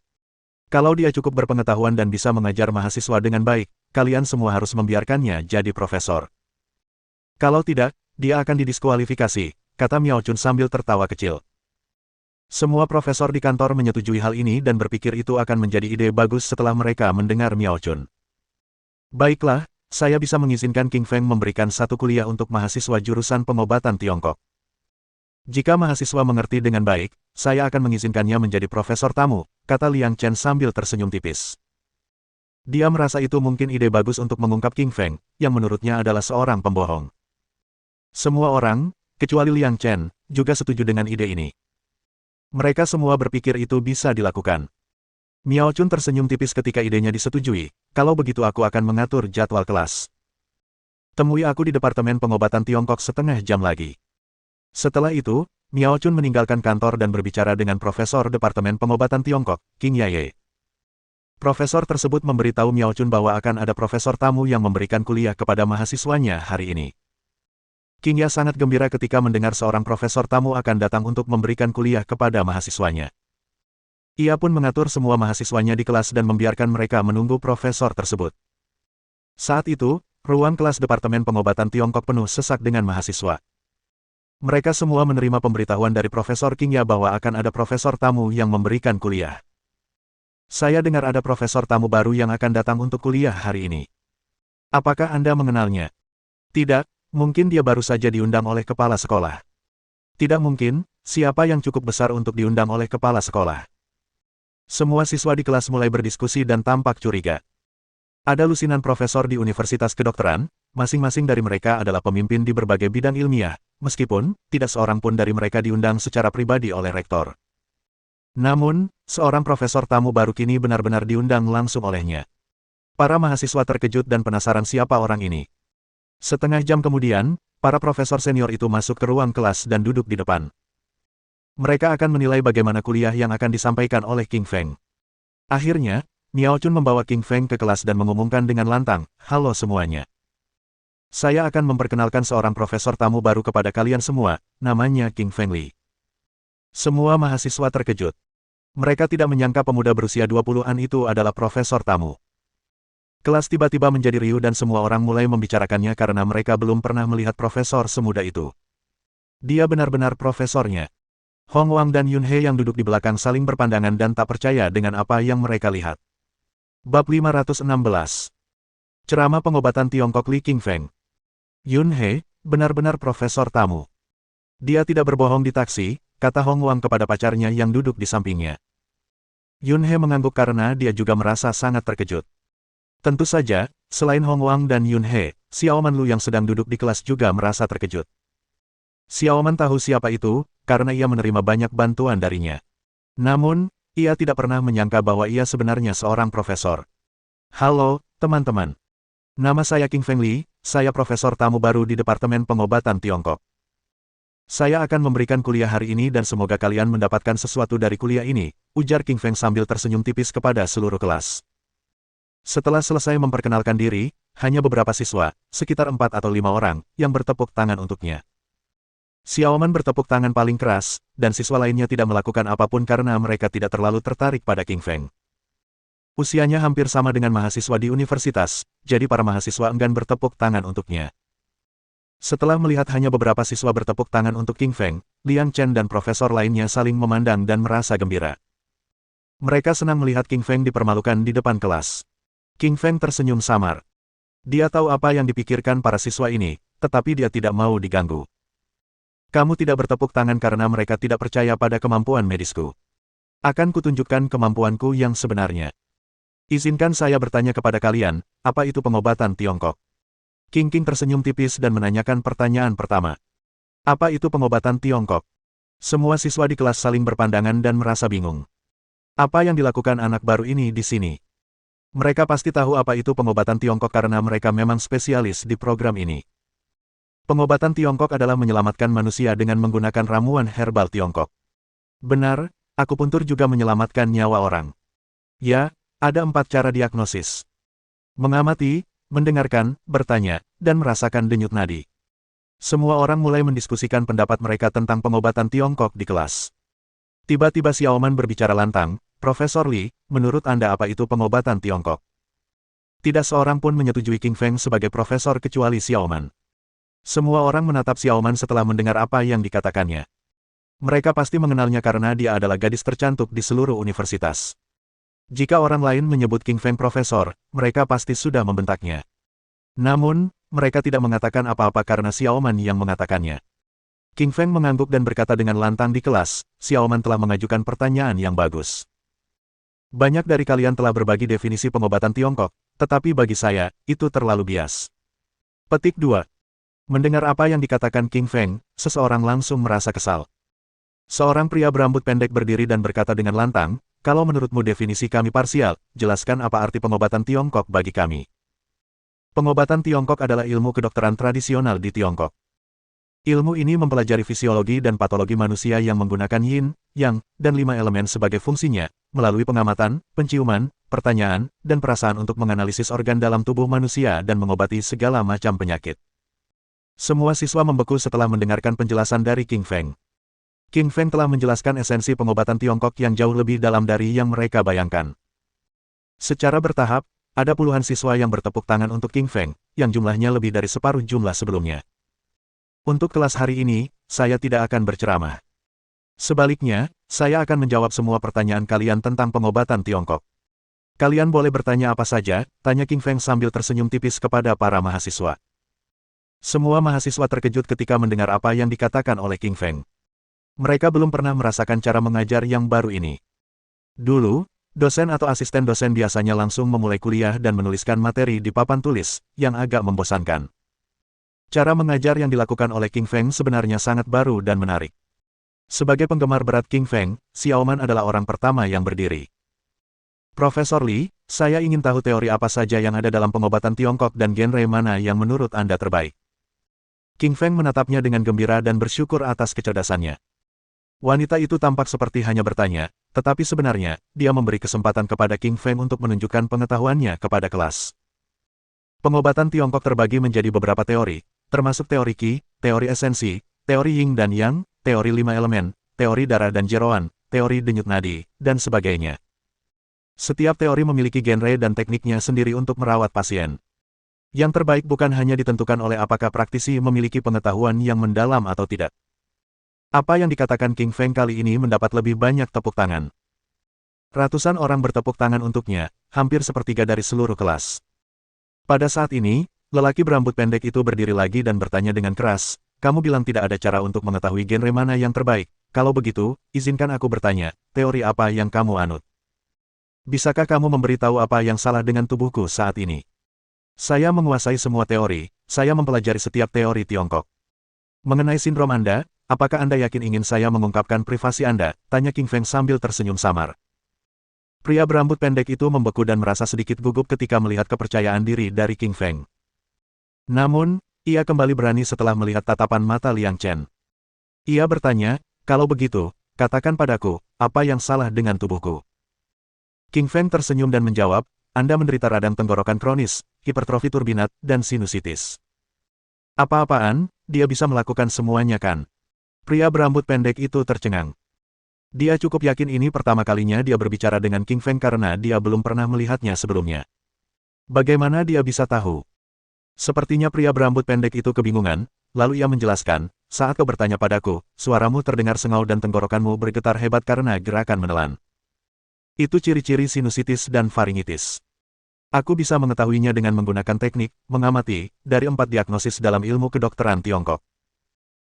Kalau dia cukup berpengetahuan dan bisa mengajar mahasiswa dengan baik, kalian semua harus membiarkannya jadi profesor. Kalau tidak, dia akan didiskualifikasi, kata Miao Chun sambil tertawa kecil. Semua profesor di kantor menyetujui hal ini dan berpikir itu akan menjadi ide bagus setelah mereka mendengar Miao Chun. Baiklah, saya bisa mengizinkan King Feng memberikan satu kuliah untuk mahasiswa jurusan pengobatan Tiongkok. Jika mahasiswa mengerti dengan baik, saya akan mengizinkannya menjadi profesor tamu, kata Liang Chen sambil tersenyum tipis. Dia merasa itu mungkin ide bagus untuk mengungkap King Feng, yang menurutnya adalah seorang pembohong. Semua orang, kecuali Liang Chen, juga setuju dengan ide ini. Mereka semua berpikir itu bisa dilakukan. Miao Chun tersenyum tipis ketika idenya disetujui, kalau begitu aku akan mengatur jadwal kelas. Temui aku di Departemen Pengobatan Tiongkok setengah jam lagi. Setelah itu, Miao Chun meninggalkan kantor dan berbicara dengan Profesor Departemen Pengobatan Tiongkok, King Yaye. Profesor tersebut memberitahu Miao Chun bahwa akan ada profesor tamu yang memberikan kuliah kepada mahasiswanya hari ini. King Ya sangat gembira ketika mendengar seorang profesor tamu akan datang untuk memberikan kuliah kepada mahasiswanya. Ia pun mengatur semua mahasiswanya di kelas dan membiarkan mereka menunggu profesor tersebut. Saat itu, ruang kelas Departemen Pengobatan Tiongkok penuh sesak dengan mahasiswa. Mereka semua menerima pemberitahuan dari Profesor King Ya bahwa akan ada profesor tamu yang memberikan kuliah. Saya dengar ada profesor tamu baru yang akan datang untuk kuliah hari ini. Apakah Anda mengenalnya? Tidak, mungkin dia baru saja diundang oleh kepala sekolah. Tidak mungkin, siapa yang cukup besar untuk diundang oleh kepala sekolah? Semua siswa di kelas mulai berdiskusi dan tampak curiga. Ada lusinan profesor di Universitas Kedokteran, masing-masing dari mereka adalah pemimpin di berbagai bidang ilmiah, meskipun tidak seorang pun dari mereka diundang secara pribadi oleh rektor. Namun, seorang profesor tamu baru kini benar-benar diundang langsung olehnya. Para mahasiswa terkejut dan penasaran siapa orang ini. Setengah jam kemudian, para profesor senior itu masuk ke ruang kelas dan duduk di depan. Mereka akan menilai bagaimana kuliah yang akan disampaikan oleh King Feng. Akhirnya, Miao Chun membawa King Feng ke kelas dan mengumumkan dengan lantang, "Halo semuanya. Saya akan memperkenalkan seorang profesor tamu baru kepada kalian semua, namanya King Feng Li." Semua mahasiswa terkejut. Mereka tidak menyangka pemuda berusia 20-an itu adalah profesor tamu. Kelas tiba-tiba menjadi riuh dan semua orang mulai membicarakannya karena mereka belum pernah melihat profesor semuda itu. Dia benar-benar profesornya. Hong Wang dan Yun He yang duduk di belakang saling berpandangan dan tak percaya dengan apa yang mereka lihat. Bab 516. Ceramah pengobatan Tiongkok Li King Feng. Yun He, benar-benar profesor tamu. Dia tidak berbohong di taksi, kata Hong Wang kepada pacarnya yang duduk di sampingnya. Yun He mengangguk karena dia juga merasa sangat terkejut. Tentu saja, selain Hong Wang dan Yun He, Xiaoman Lu yang sedang duduk di kelas juga merasa terkejut. Xiaoman tahu siapa itu, karena ia menerima banyak bantuan darinya. Namun, ia tidak pernah menyangka bahwa ia sebenarnya seorang profesor. Halo, teman-teman. Nama saya King Feng Li, saya profesor tamu baru di Departemen Pengobatan Tiongkok. Saya akan memberikan kuliah hari ini dan semoga kalian mendapatkan sesuatu dari kuliah ini, ujar King Feng sambil tersenyum tipis kepada seluruh kelas. Setelah selesai memperkenalkan diri, hanya beberapa siswa, sekitar 4 atau 5 orang, yang bertepuk tangan untuknya. Xiaoman bertepuk tangan paling keras, dan siswa lainnya tidak melakukan apapun karena mereka tidak terlalu tertarik pada King Feng. Usianya hampir sama dengan mahasiswa di universitas, jadi para mahasiswa enggan bertepuk tangan untuknya. Setelah melihat hanya beberapa siswa bertepuk tangan untuk King Feng, Liang Chen dan profesor lainnya saling memandang dan merasa gembira. Mereka senang melihat King Feng dipermalukan di depan kelas. King Feng tersenyum samar. Dia tahu apa yang dipikirkan para siswa ini, tetapi dia tidak mau diganggu. Kamu tidak bertepuk tangan karena mereka tidak percaya pada kemampuan medisku. Akan kutunjukkan kemampuanku yang sebenarnya. Izinkan saya bertanya kepada kalian, apa itu pengobatan Tiongkok? King tersenyum tipis dan menanyakan pertanyaan pertama. Apa itu pengobatan Tiongkok? Semua siswa di kelas saling berpandangan dan merasa bingung. Apa yang dilakukan anak baru ini di sini? Mereka pasti tahu apa itu pengobatan Tiongkok karena mereka memang spesialis di program ini. Pengobatan Tiongkok adalah menyelamatkan manusia dengan menggunakan ramuan herbal Tiongkok. Benar, akupuntur juga menyelamatkan nyawa orang. Ya, ada 4 cara diagnosis. Mengamati, mendengarkan, bertanya, dan merasakan denyut nadi. Semua orang mulai mendiskusikan pendapat mereka tentang pengobatan Tiongkok di kelas. Tiba-tiba Xiaoman berbicara lantang, Profesor Li, menurut Anda apa itu pengobatan Tiongkok? Tidak seorang pun menyetujui King Feng sebagai profesor kecuali Xiao Man. Semua orang menatap Xiao Man setelah mendengar apa yang dikatakannya. Mereka pasti mengenalnya karena dia adalah gadis tercantik di seluruh universitas. Jika orang lain menyebut King Feng profesor, mereka pasti sudah membentaknya. Namun, mereka tidak mengatakan apa-apa karena Xiao Man yang mengatakannya. King Feng mengangguk dan berkata dengan lantang di kelas, Xiao Man telah mengajukan pertanyaan yang bagus. Banyak dari kalian telah berbagi definisi pengobatan Tiongkok, tetapi bagi saya, itu terlalu bias. Petik 2. Mendengar apa yang dikatakan King Feng, seseorang langsung merasa kesal. Seorang pria berambut pendek berdiri dan berkata dengan lantang, kalau menurutmu definisi kami parsial, jelaskan apa arti pengobatan Tiongkok bagi kami. Pengobatan Tiongkok adalah ilmu kedokteran tradisional di Tiongkok. Ilmu ini mempelajari fisiologi dan patologi manusia yang menggunakan yin, yang, dan 5 elemen sebagai fungsinya, melalui pengamatan, penciuman, pertanyaan, dan perasaan untuk menganalisis organ dalam tubuh manusia dan mengobati segala macam penyakit. Semua siswa membeku setelah mendengarkan penjelasan dari King Feng. King Feng telah menjelaskan esensi pengobatan Tiongkok yang jauh lebih dalam dari yang mereka bayangkan. Secara bertahap, ada puluhan siswa yang bertepuk tangan untuk King Feng, yang jumlahnya lebih dari separuh jumlah sebelumnya. Untuk kelas hari ini, saya tidak akan berceramah. Sebaliknya, saya akan menjawab semua pertanyaan kalian tentang pengobatan Tiongkok. Kalian boleh bertanya apa saja, tanya King Feng sambil tersenyum tipis kepada para mahasiswa. Semua mahasiswa terkejut ketika mendengar apa yang dikatakan oleh King Feng. Mereka belum pernah merasakan cara mengajar yang baru ini. Dulu, dosen atau asisten dosen biasanya langsung memulai kuliah dan menuliskan materi di papan tulis, yang agak membosankan. Cara mengajar yang dilakukan oleh King Feng sebenarnya sangat baru dan menarik. Sebagai penggemar berat King Feng, Xiao Man adalah orang pertama yang berdiri. Profesor Li, saya ingin tahu teori apa saja yang ada dalam pengobatan Tiongkok dan genre mana yang menurut Anda terbaik. King Feng menatapnya dengan gembira dan bersyukur atas kecerdasannya. Wanita itu tampak seperti hanya bertanya, tetapi sebenarnya, dia memberi kesempatan kepada King Feng untuk menunjukkan pengetahuannya kepada kelas. Pengobatan Tiongkok terbagi menjadi beberapa teori, termasuk teori Qi, teori esensi, teori Yin dan Yang, teori 5 elemen, teori darah dan jeroan, teori denyut nadi, dan sebagainya. Setiap teori memiliki genre dan tekniknya sendiri untuk merawat pasien. Yang terbaik bukan hanya ditentukan oleh apakah praktisi memiliki pengetahuan yang mendalam atau tidak. Apa yang dikatakan King Feng kali ini mendapat lebih banyak tepuk tangan. Ratusan orang bertepuk tangan untuknya, hampir sepertiga dari seluruh kelas. Pada saat ini, lelaki berambut pendek itu berdiri lagi dan bertanya dengan keras, kamu bilang tidak ada cara untuk mengetahui genre mana yang terbaik. Kalau begitu, izinkan aku bertanya, teori apa yang kamu anut? Bisakah kamu memberitahu apa yang salah dengan tubuhku saat ini? Saya menguasai semua teori, saya mempelajari setiap teori Tiongkok. Mengenai sindrom Anda, apakah Anda yakin ingin saya mengungkapkan privasi Anda? Tanya King Feng sambil tersenyum samar. Pria berambut pendek itu membeku dan merasa sedikit gugup ketika melihat kepercayaan diri dari King Feng. Namun, ia kembali berani setelah melihat tatapan mata Liang Chen. Ia bertanya, kalau begitu, katakan padaku, apa yang salah dengan tubuhku? King Feng tersenyum dan menjawab, Anda menderita radang tenggorokan kronis, hipertrofi turbinat, dan sinusitis. Apa-apaan, dia bisa melakukan semuanya kan? Pria berambut pendek itu tercengang. Dia cukup yakin ini pertama kalinya dia berbicara dengan King Feng karena dia belum pernah melihatnya sebelumnya. Bagaimana dia bisa tahu? Sepertinya pria berambut pendek itu kebingungan, lalu ia menjelaskan, saat kau bertanya padaku, suaramu terdengar sengau dan tenggorokanmu bergetar hebat karena gerakan menelan. Itu ciri-ciri sinusitis dan faringitis. Aku bisa mengetahuinya dengan menggunakan teknik, mengamati, dari 4 diagnosis dalam ilmu kedokteran Tiongkok.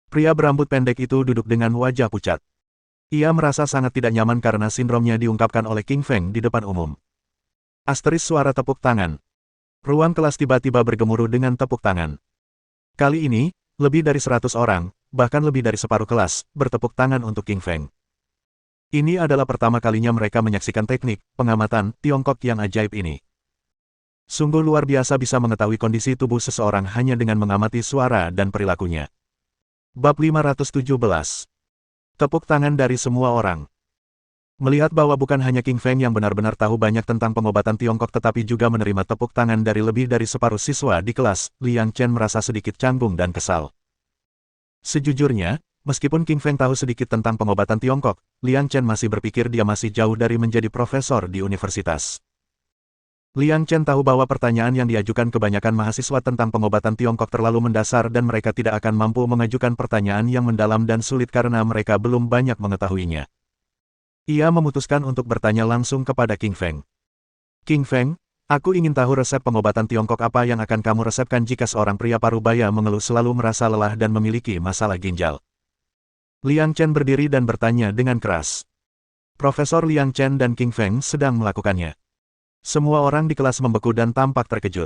Pria berambut pendek itu duduk dengan wajah pucat. Ia merasa sangat tidak nyaman karena sindromnya diungkapkan oleh King Feng di depan umum. Asteris suara tepuk tangan. Ruang kelas tiba-tiba bergemuruh dengan tepuk tangan. Kali ini, lebih dari 100 orang, bahkan lebih dari separuh kelas, bertepuk tangan untuk King Feng. Ini adalah pertama kalinya mereka menyaksikan teknik pengamatan Tiongkok yang ajaib ini. Sungguh luar biasa bisa mengetahui kondisi tubuh seseorang hanya dengan mengamati suara dan perilakunya. Bab 517. Tepuk tangan dari semua orang. Melihat bahwa bukan hanya King Feng yang benar-benar tahu banyak tentang pengobatan Tiongkok tetapi juga menerima tepuk tangan dari lebih dari separuh siswa di kelas, Liang Chen merasa sedikit canggung dan kesal. Sejujurnya, Meskipun King Feng tahu sedikit tentang pengobatan Tiongkok, Liang Chen masih berpikir dia masih jauh dari menjadi profesor di universitas. Liang Chen tahu bahwa pertanyaan yang diajukan kebanyakan mahasiswa tentang pengobatan Tiongkok terlalu mendasar dan mereka tidak akan mampu mengajukan pertanyaan yang mendalam dan sulit karena mereka belum banyak mengetahuinya. Ia memutuskan untuk bertanya langsung kepada King Feng. King Feng, aku ingin tahu resep pengobatan Tiongkok apa yang akan kamu resepkan jika seorang pria parubaya mengeluh selalu merasa lelah dan memiliki masalah ginjal. Liang Chen berdiri dan bertanya dengan keras. Profesor Liang Chen dan King Feng sedang melakukannya. Semua orang di kelas membeku dan tampak terkejut.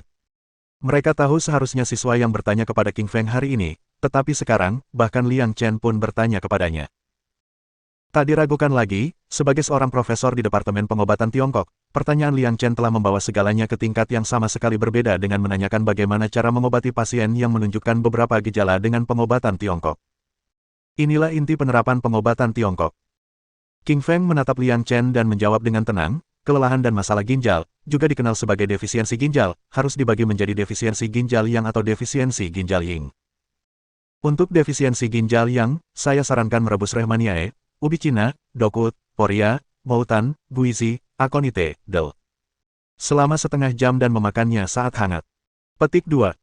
Mereka tahu seharusnya siswa yang bertanya kepada King Feng hari ini, tetapi sekarang, bahkan Liang Chen pun bertanya kepadanya. Tak diragukan lagi, sebagai seorang profesor di Departemen Pengobatan Tiongkok, pertanyaan Liang Chen telah membawa segalanya ke tingkat yang sama sekali berbeda dengan menanyakan bagaimana cara mengobati pasien yang menunjukkan beberapa gejala dengan pengobatan Tiongkok. Inilah inti penerapan pengobatan Tiongkok. King Feng menatap Liang Chen dan menjawab dengan tenang, kelelahan dan masalah ginjal, juga dikenal sebagai defisiensi ginjal, harus dibagi menjadi defisiensi ginjal yang atau defisiensi ginjal yin. Untuk defisiensi ginjal yang, saya sarankan merebus rehmaniae, ubi Cina, dokut, poria, moutan, guizi, akonite, del. Selama setengah jam dan memakannya saat hangat. Petik 2.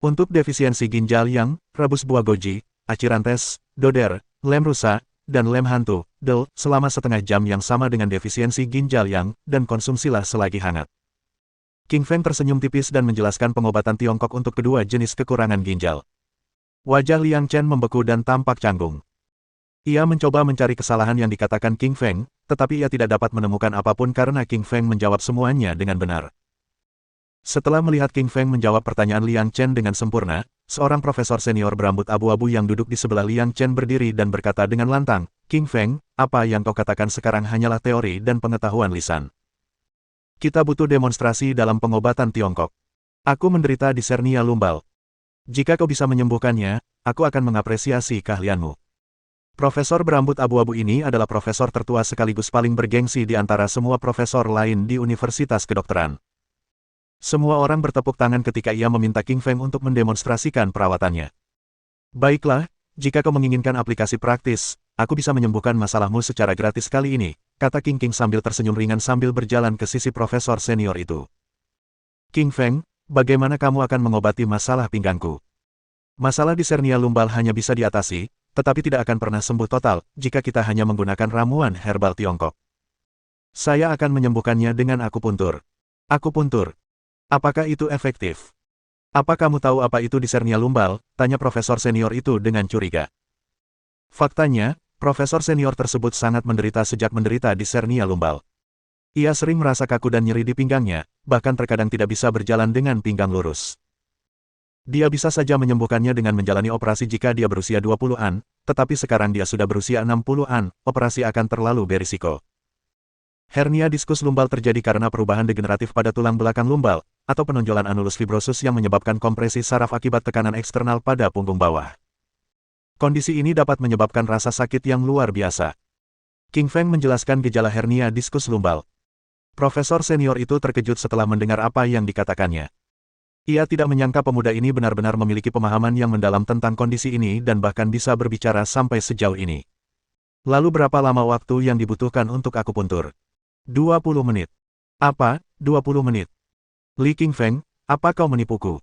Untuk defisiensi ginjal yang, rebus buah goji, acirantes, doder, lem rusa, dan lem hantu, del, selama setengah jam yang sama dengan defisiensi ginjal yang, dan konsumsilah selagi hangat. King Feng tersenyum tipis dan menjelaskan pengobatan Tiongkok untuk kedua jenis kekurangan ginjal. Wajah Liang Chen membeku dan tampak canggung. Ia mencoba mencari kesalahan yang dikatakan King Feng, tetapi ia tidak dapat menemukan apapun karena King Feng menjawab semuanya dengan benar. Setelah melihat King Feng menjawab pertanyaan Liang Chen dengan sempurna, seorang profesor senior berambut abu-abu yang duduk di sebelah Liang Chen berdiri dan berkata dengan lantang, King Feng, apa yang kau katakan sekarang hanyalah teori dan pengetahuan lisan. Kita butuh demonstrasi dalam pengobatan Tiongkok. Aku menderita disernia lumbal. Jika kau bisa menyembuhkannya, aku akan mengapresiasi keahlianmu. Profesor berambut abu-abu ini adalah profesor tertua sekaligus paling bergengsi di antara semua profesor lain di Universitas Kedokteran. Semua orang bertepuk tangan ketika ia meminta King Feng untuk mendemonstrasikan perawatannya. Baiklah, jika kau menginginkan aplikasi praktis, aku bisa menyembuhkan masalahmu secara gratis kali ini, kata King King sambil tersenyum ringan sambil berjalan ke sisi profesor senior itu. King Feng, bagaimana kamu akan mengobati masalah pinggangku? Masalah disernia lumbal hanya bisa diatasi, tetapi tidak akan pernah sembuh total jika kita hanya menggunakan ramuan herbal Tiongkok. Saya akan menyembuhkannya dengan akupuntur. Akupuntur. Apakah itu efektif? Apa kamu tahu apa itu disernia lumbal? Tanya profesor senior itu dengan curiga. Faktanya, profesor senior tersebut sangat menderita sejak menderita disernia lumbal. Ia sering merasa kaku dan nyeri di pinggangnya, bahkan terkadang tidak bisa berjalan dengan pinggang lurus. Dia bisa saja menyembuhkannya dengan menjalani operasi jika dia berusia 20-an, tetapi sekarang dia sudah berusia 60-an, operasi akan terlalu berisiko. Hernia diskus lumbal terjadi karena perubahan degeneratif pada tulang belakang lumbal, atau penonjolan anulus fibrosus yang menyebabkan kompresi saraf akibat tekanan eksternal pada punggung bawah. Kondisi ini dapat menyebabkan rasa sakit yang luar biasa. King Feng menjelaskan gejala hernia diskus lumbal. Profesor senior itu terkejut setelah mendengar apa yang dikatakannya. Ia tidak menyangka pemuda ini benar-benar memiliki pemahaman yang mendalam tentang kondisi ini dan bahkan bisa berbicara sampai sejauh ini. Lalu berapa lama waktu yang dibutuhkan untuk akupuntur? 20 menit. Apa, 20 menit? Li King Feng, apa kau menipuku?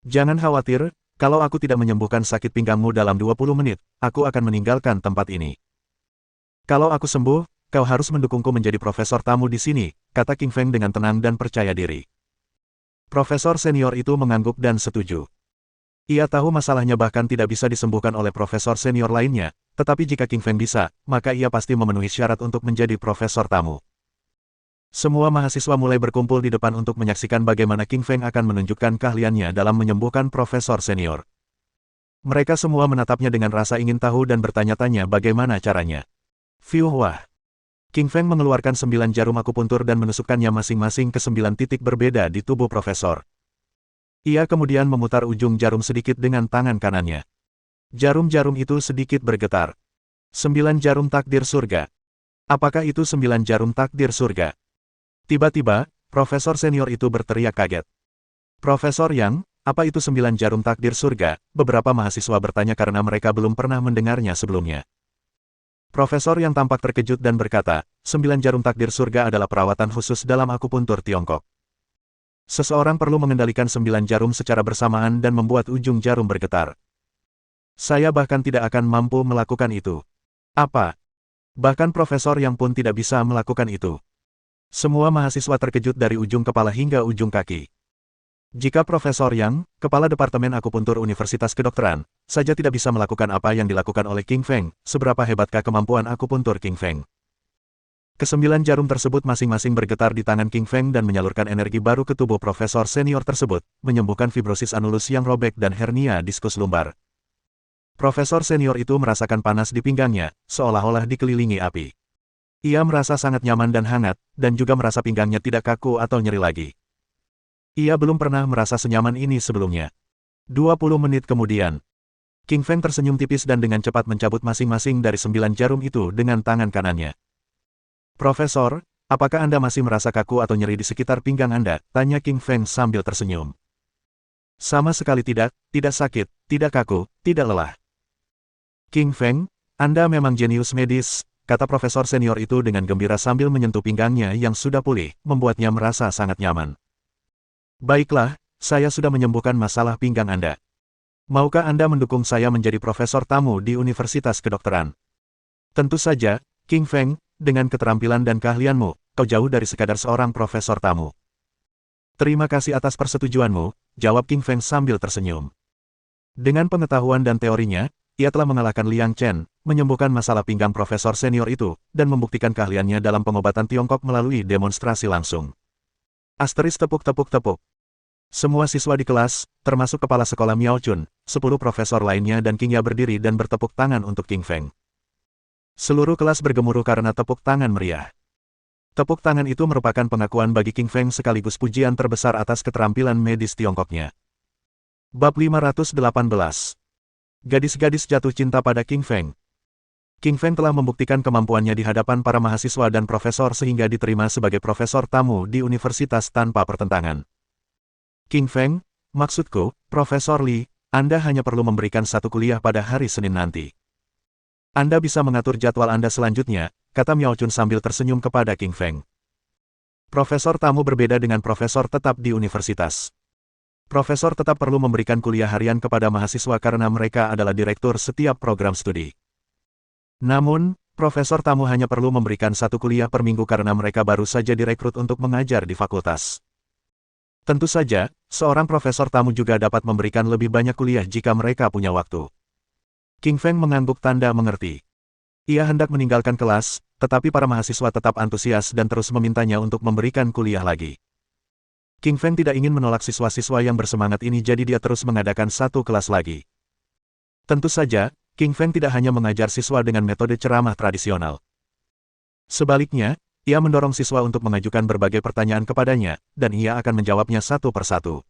Jangan khawatir, kalau aku tidak menyembuhkan sakit pinggangmu dalam 20 menit, aku akan meninggalkan tempat ini. Kalau aku sembuh, kau harus mendukungku menjadi profesor tamu di sini, kata King Feng dengan tenang dan percaya diri. Profesor senior itu mengangguk dan setuju. Ia tahu masalahnya bahkan tidak bisa disembuhkan oleh profesor senior lainnya, tetapi jika King Feng bisa, maka ia pasti memenuhi syarat untuk menjadi profesor tamu. Semua mahasiswa mulai berkumpul di depan untuk menyaksikan bagaimana King Feng akan menunjukkan keahliannya dalam menyembuhkan profesor senior. Mereka semua menatapnya dengan rasa ingin tahu dan bertanya-tanya bagaimana caranya. Wah! King Feng mengeluarkan 9 jarum akupuntur dan menusukkannya masing-masing ke 9 titik berbeda di tubuh profesor. Ia kemudian memutar ujung jarum sedikit dengan tangan kanannya. Jarum-jarum itu sedikit bergetar. 9 jarum takdir surga. Apakah itu 9 jarum takdir surga? Tiba-tiba, profesor senior itu berteriak kaget. Profesor Yang, Apa itu 9 jarum takdir surga? Beberapa mahasiswa bertanya karena mereka belum pernah mendengarnya sebelumnya. Profesor yang tampak terkejut dan berkata, 9 jarum takdir surga adalah perawatan khusus dalam akupuntur Tiongkok. Seseorang perlu mengendalikan 9 jarum secara bersamaan dan membuat ujung jarum bergetar. Saya bahkan tidak akan mampu melakukan itu. Apa? Bahkan profesor yang pun tidak bisa melakukan itu. Semua mahasiswa terkejut dari ujung kepala hingga ujung kaki. Jika Profesor Yang, Kepala Departemen Akupuntur Universitas Kedokteran, saja tidak bisa melakukan apa yang dilakukan oleh King Feng, seberapa hebatkah kemampuan akupuntur King Feng? Kesembilan jarum tersebut masing-masing bergetar di tangan King Feng dan menyalurkan energi baru ke tubuh profesor senior tersebut, menyembuhkan fibrosis anulus yang robek dan hernia diskus lumbar. Profesor senior itu merasakan panas di pinggangnya, seolah-olah dikelilingi api. Ia merasa sangat nyaman dan hangat, dan juga merasa pinggangnya tidak kaku atau nyeri lagi. Ia belum pernah merasa senyaman ini sebelumnya. 20 menit kemudian, King Feng tersenyum tipis dan dengan cepat mencabut masing-masing dari 9 jarum itu dengan tangan kanannya. Profesor, apakah Anda masih merasa kaku atau nyeri di sekitar pinggang Anda? Tanya King Feng sambil tersenyum. Sama sekali tidak sakit, tidak kaku, tidak lelah. King Feng, Anda memang jenius medis, kata profesor senior itu dengan gembira sambil menyentuh pinggangnya yang sudah pulih, membuatnya merasa sangat nyaman. Baiklah, saya sudah menyembuhkan masalah pinggang Anda. Maukah Anda mendukung saya menjadi profesor tamu di Universitas Kedokteran? Tentu saja, King Feng, dengan keterampilan dan keahlianmu, kau jauh dari sekadar seorang profesor tamu. Terima kasih atas persetujuanmu, jawab King Feng sambil tersenyum. Dengan pengetahuan dan teorinya, ia telah mengalahkan Liang Chen, menyembuhkan masalah pinggang profesor senior itu, dan membuktikan keahliannya dalam pengobatan Tiongkok melalui demonstrasi langsung. Asteris tepuk-tepuk-tepuk. Semua siswa di kelas, termasuk kepala sekolah Miao Chun, 10 profesor lainnya dan King Ya berdiri dan bertepuk tangan untuk King Feng. Seluruh kelas bergemuruh karena tepuk tangan meriah. Tepuk tangan itu merupakan pengakuan bagi King Feng sekaligus pujian terbesar atas keterampilan medis Tiongkoknya. Bab 518. Gadis-gadis jatuh cinta pada King Feng. King Feng telah membuktikan kemampuannya di hadapan para mahasiswa dan profesor sehingga diterima sebagai profesor tamu di universitas tanpa pertentangan. King Feng, maksudku, Profesor Li, Anda hanya perlu memberikan satu kuliah pada hari Senin nanti. Anda bisa mengatur jadwal Anda selanjutnya, kata Miao Chun sambil tersenyum kepada King Feng. Profesor tamu berbeda dengan profesor tetap di universitas. Profesor tetap perlu memberikan kuliah harian kepada mahasiswa karena mereka adalah direktur setiap program studi. Namun, profesor tamu hanya perlu memberikan satu kuliah per minggu karena mereka baru saja direkrut untuk mengajar di fakultas. Tentu saja, seorang profesor tamu juga dapat memberikan lebih banyak kuliah jika mereka punya waktu. King Feng mengangguk tanda mengerti. Ia hendak meninggalkan kelas, tetapi para mahasiswa tetap antusias dan terus memintanya untuk memberikan kuliah lagi. King Feng tidak ingin menolak siswa-siswa yang bersemangat ini jadi dia terus mengadakan satu kelas lagi. Tentu saja, King Feng tidak hanya mengajar siswa dengan metode ceramah tradisional. Sebaliknya, ia mendorong siswa untuk mengajukan berbagai pertanyaan kepadanya, dan ia akan menjawabnya satu persatu.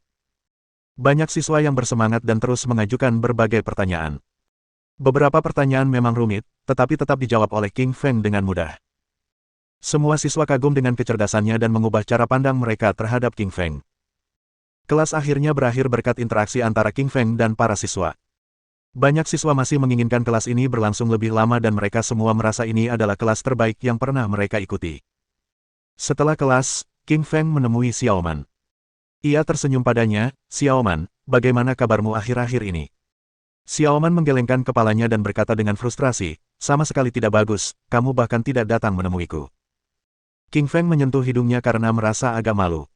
Banyak siswa yang bersemangat dan terus mengajukan berbagai pertanyaan. Beberapa pertanyaan memang rumit, tetapi tetap dijawab oleh King Feng dengan mudah. Semua siswa kagum dengan kecerdasannya dan mengubah cara pandang mereka terhadap King Feng. Kelas akhirnya berakhir berkat interaksi antara King Feng dan para siswa. Banyak siswa masih menginginkan kelas ini berlangsung lebih lama dan mereka semua merasa ini adalah kelas terbaik yang pernah mereka ikuti. Setelah kelas, King Feng menemui Xiao Man. Ia tersenyum padanya, Xiao Man, bagaimana kabarmu akhir-akhir ini? Xiao Man menggelengkan kepalanya dan berkata dengan frustrasi, sama sekali tidak bagus, kamu bahkan tidak datang menemuiku. King Feng menyentuh hidungnya karena merasa agak malu.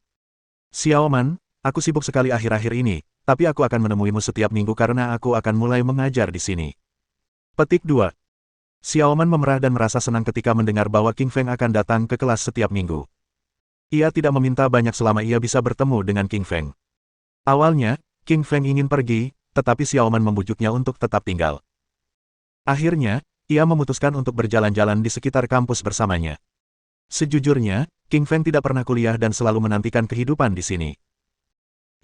Xiao Man, aku sibuk sekali akhir-akhir ini, tapi aku akan menemuimu setiap minggu karena aku akan mulai mengajar di sini. Petik 2. Xiao Man memerah dan merasa senang ketika mendengar bahwa King Feng akan datang ke kelas setiap minggu. Ia tidak meminta banyak selama ia bisa bertemu dengan King Feng. Awalnya, King Feng ingin pergi, tetapi Xiao Man membujuknya untuk tetap tinggal. Akhirnya, ia memutuskan untuk berjalan-jalan di sekitar kampus bersamanya. Sejujurnya, King Feng tidak pernah kuliah dan selalu menantikan kehidupan di sini.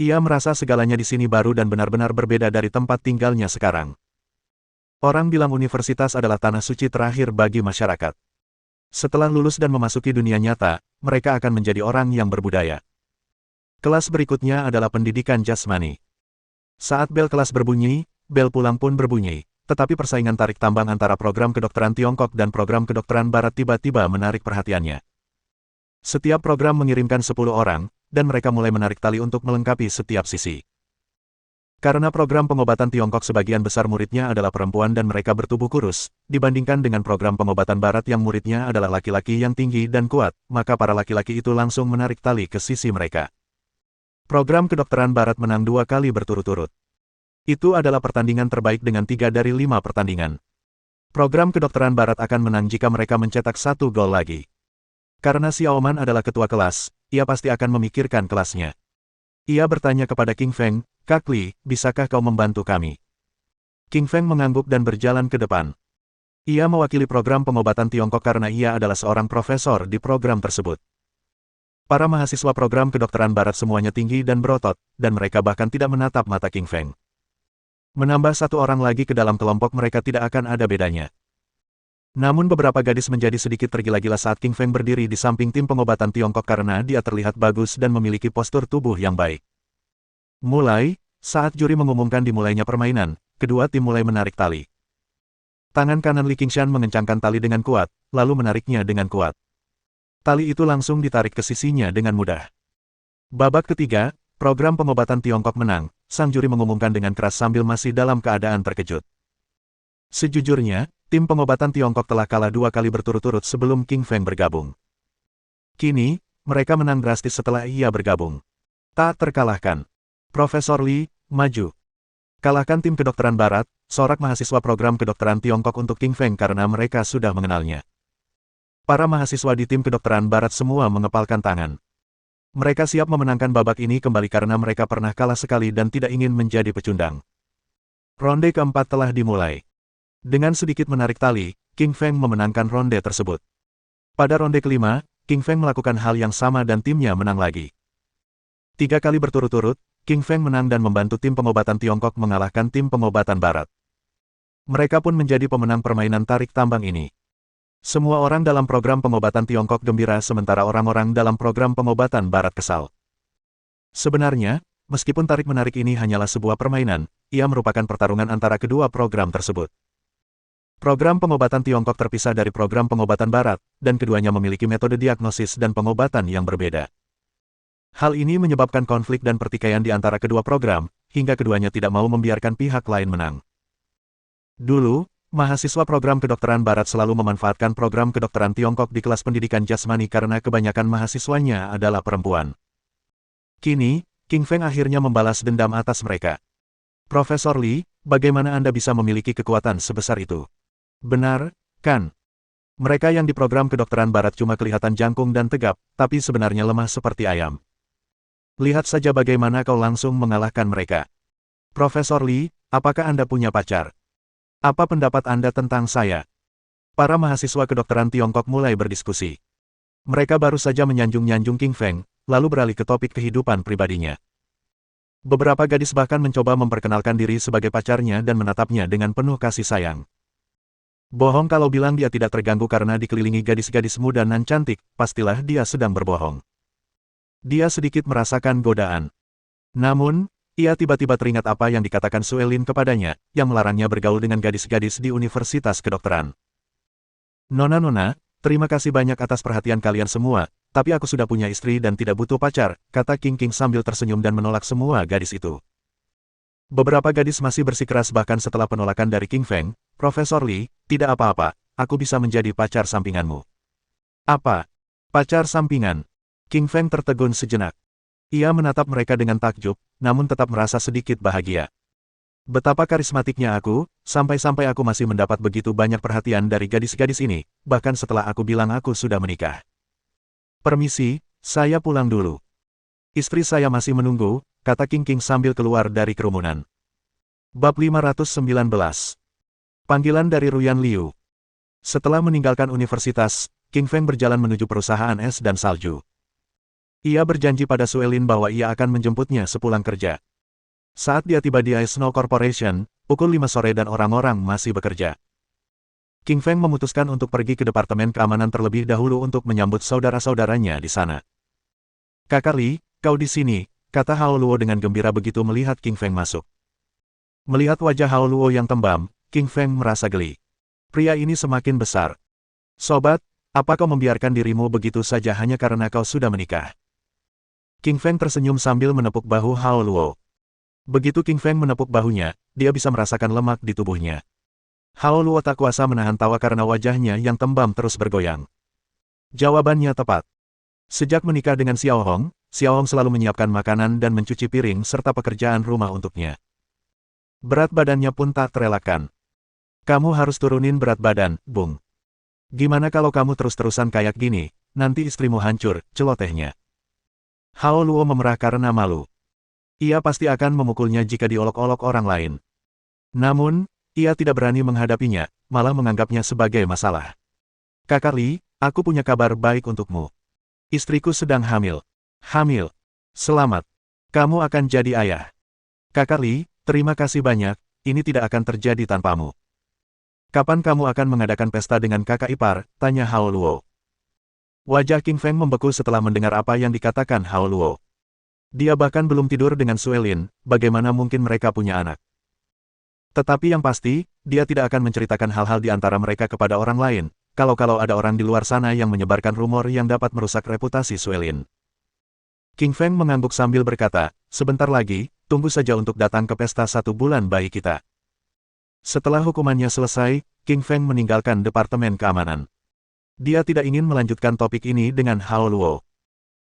Ia merasa segalanya di sini baru dan benar-benar berbeda dari tempat tinggalnya sekarang. Orang bilang universitas adalah tanah suci terakhir bagi masyarakat. Setelah lulus dan memasuki dunia nyata, mereka akan menjadi orang yang berbudaya. Kelas berikutnya adalah pendidikan jasmani. Saat bel kelas berbunyi, bel pulang pun berbunyi, tetapi persaingan tarik tambang antara program kedokteran Tiongkok dan program kedokteran Barat tiba-tiba menarik perhatiannya. Setiap program mengirimkan 10 orang, dan mereka mulai menarik tali untuk melengkapi setiap sisi. Karena program pengobatan Tiongkok sebagian besar muridnya adalah perempuan dan mereka bertubuh kurus, dibandingkan dengan program pengobatan Barat yang muridnya adalah laki-laki yang tinggi dan kuat, maka para laki-laki itu langsung menarik tali ke sisi mereka. Program kedokteran Barat menang 2 kali berturut-turut. Itu adalah pertandingan terbaik dengan 3 dari 5 pertandingan. Program kedokteran Barat akan menang jika mereka mencetak 1 gol lagi. Karena Xiaoman adalah ketua kelas, ia pasti akan memikirkan kelasnya. Ia bertanya kepada King Feng, "Kak Li, bisakah kau membantu kami?" King Feng mengangguk dan berjalan ke depan. Ia mewakili program pengobatan Tiongkok karena ia adalah seorang profesor di program tersebut. Para mahasiswa program kedokteran Barat semuanya tinggi dan berotot, dan mereka bahkan tidak menatap mata King Feng. Menambah 1 orang lagi ke dalam kelompok mereka tidak akan ada bedanya. Namun beberapa gadis menjadi sedikit tergila-gila saat King Feng berdiri di samping tim pengobatan Tiongkok karena dia terlihat bagus dan memiliki postur tubuh yang baik. Saat juri mengumumkan dimulainya permainan, kedua tim mulai menarik tali. Tangan kanan Li Qingshan mengencangkan tali dengan kuat, lalu menariknya dengan kuat. Tali itu langsung ditarik ke sisinya dengan mudah. Babak ketiga, program pengobatan Tiongkok menang, sang juri mengumumkan dengan keras sambil masih dalam keadaan terkejut. Sejujurnya, tim pengobatan Tiongkok telah kalah 2 kali berturut-turut sebelum King Feng bergabung. Kini, mereka menang drastis setelah ia bergabung. Tak terkalahkan. Profesor Li, maju. Kalahkan tim kedokteran Barat, sorak mahasiswa program kedokteran Tiongkok untuk King Feng karena mereka sudah mengenalnya. Para mahasiswa di tim kedokteran Barat semua mengepalkan tangan. Mereka siap memenangkan babak ini kembali karena mereka pernah kalah sekali dan tidak ingin menjadi pecundang. Ronde keempat telah dimulai. Dengan sedikit menarik tali, King Feng memenangkan ronde tersebut. Pada ronde kelima, King Feng melakukan hal yang sama dan timnya menang lagi. 3 kali berturut-turut, King Feng menang dan membantu tim pengobatan Tiongkok mengalahkan tim pengobatan Barat. Mereka pun menjadi pemenang permainan tarik tambang ini. Semua orang dalam program pengobatan Tiongkok gembira sementara orang-orang dalam program pengobatan Barat kesal. Sebenarnya, meskipun tarik-menarik ini hanyalah sebuah permainan, ia merupakan pertarungan antara kedua program tersebut. Program pengobatan Tiongkok terpisah dari program pengobatan Barat, dan keduanya memiliki metode diagnosis dan pengobatan yang berbeda. Hal ini menyebabkan konflik dan pertikaian di antara kedua program, hingga keduanya tidak mau membiarkan pihak lain menang. Dulu, mahasiswa program kedokteran Barat selalu memanfaatkan program kedokteran Tiongkok di kelas pendidikan jasmani karena kebanyakan mahasiswanya adalah perempuan. Kini, King Feng akhirnya membalas dendam atas mereka. Profesor Li, bagaimana Anda bisa memiliki kekuatan sebesar itu? Benar, kan? Mereka yang di program kedokteran Barat cuma kelihatan jangkung dan tegap, tapi sebenarnya lemah seperti ayam. Lihat saja bagaimana kau langsung mengalahkan mereka. Profesor Li, apakah Anda punya pacar? Apa pendapat Anda tentang saya? Para mahasiswa kedokteran Tiongkok mulai berdiskusi. Mereka baru saja menyanjung-nyanjung King Feng, lalu beralih ke topik kehidupan pribadinya. Beberapa gadis bahkan mencoba memperkenalkan diri sebagai pacarnya dan menatapnya dengan penuh kasih sayang. Bohong kalau bilang dia tidak terganggu karena dikelilingi gadis-gadis muda nan cantik, pastilah dia sedang berbohong. Dia sedikit merasakan godaan. Namun, ia tiba-tiba teringat apa yang dikatakan Suelin kepadanya, yang melarangnya bergaul dengan gadis-gadis di Universitas Kedokteran. Nona-nona, terima kasih banyak atas perhatian kalian semua, tapi aku sudah punya istri dan tidak butuh pacar, kata King King sambil tersenyum dan menolak semua gadis itu. Beberapa gadis masih bersikeras bahkan setelah penolakan dari King Feng, Profesor Li, tidak apa-apa, aku bisa menjadi pacar sampinganmu. Apa? Pacar sampingan? King Feng tertegun sejenak. Ia menatap mereka dengan takjub, namun tetap merasa sedikit bahagia. Betapa karismatiknya aku, sampai-sampai aku masih mendapat begitu banyak perhatian dari gadis-gadis ini, bahkan setelah aku bilang aku sudah menikah. Permisi, saya pulang dulu. Istri saya masih menunggu, kata King King sambil keluar dari kerumunan. Bab 519. Panggilan dari Ruyan Liu. Setelah meninggalkan universitas, King Feng berjalan menuju perusahaan es dan salju. Ia berjanji pada Suelin bahwa ia akan menjemputnya sepulang kerja. Saat dia tiba di Ice Snow Corporation, pukul 5 sore dan orang-orang masih bekerja. King Feng memutuskan untuk pergi ke Departemen Keamanan terlebih dahulu untuk menyambut saudara-saudaranya di sana. Kakak Li, kau di sini, kata Hao Luo dengan gembira begitu melihat King Feng masuk. Melihat wajah Hao Luo yang tembam, King Feng merasa geli. Pria ini semakin besar. Sobat, apa kau membiarkan dirimu begitu saja hanya karena kau sudah menikah? King Feng tersenyum sambil menepuk bahu Hao Luo. Begitu King Feng menepuk bahunya, dia bisa merasakan lemak di tubuhnya. Hao Luo tak kuasa menahan tawa karena wajahnya yang tembam terus bergoyang. Jawabannya tepat. Sejak menikah dengan Xiao Hong selalu menyiapkan makanan dan mencuci piring serta pekerjaan rumah untuknya. Berat badannya pun tak terelakkan. Kamu harus turunin berat badan, Bung. Gimana kalau kamu terus-terusan kayak gini, nanti istrimu hancur, celotehnya. Hao Luo memerah karena malu. Ia pasti akan memukulnya jika diolok-olok orang lain. Namun, ia tidak berani menghadapinya, malah menganggapnya sebagai masalah. Kakak Li, aku punya kabar baik untukmu. Istriku sedang hamil. Hamil. Selamat. Kamu akan jadi ayah. Kakak Li, terima kasih banyak, ini tidak akan terjadi tanpamu. Kapan kamu akan mengadakan pesta dengan kakak ipar? Tanya Hao Luo. Wajah King Feng membeku setelah mendengar apa yang dikatakan Hao Luo. Dia bahkan belum tidur dengan Suelin, bagaimana mungkin mereka punya anak. Tetapi yang pasti, dia tidak akan menceritakan hal-hal di antara mereka kepada orang lain, kalau ada orang di luar sana yang menyebarkan rumor yang dapat merusak reputasi Suelin. King Feng mengangguk sambil berkata, sebentar lagi, tunggu saja untuk datang ke pesta 1 bulan bayi kita. Setelah hukumannya selesai, King Feng meninggalkan Departemen Keamanan. Dia tidak ingin melanjutkan topik ini dengan Hao Luo.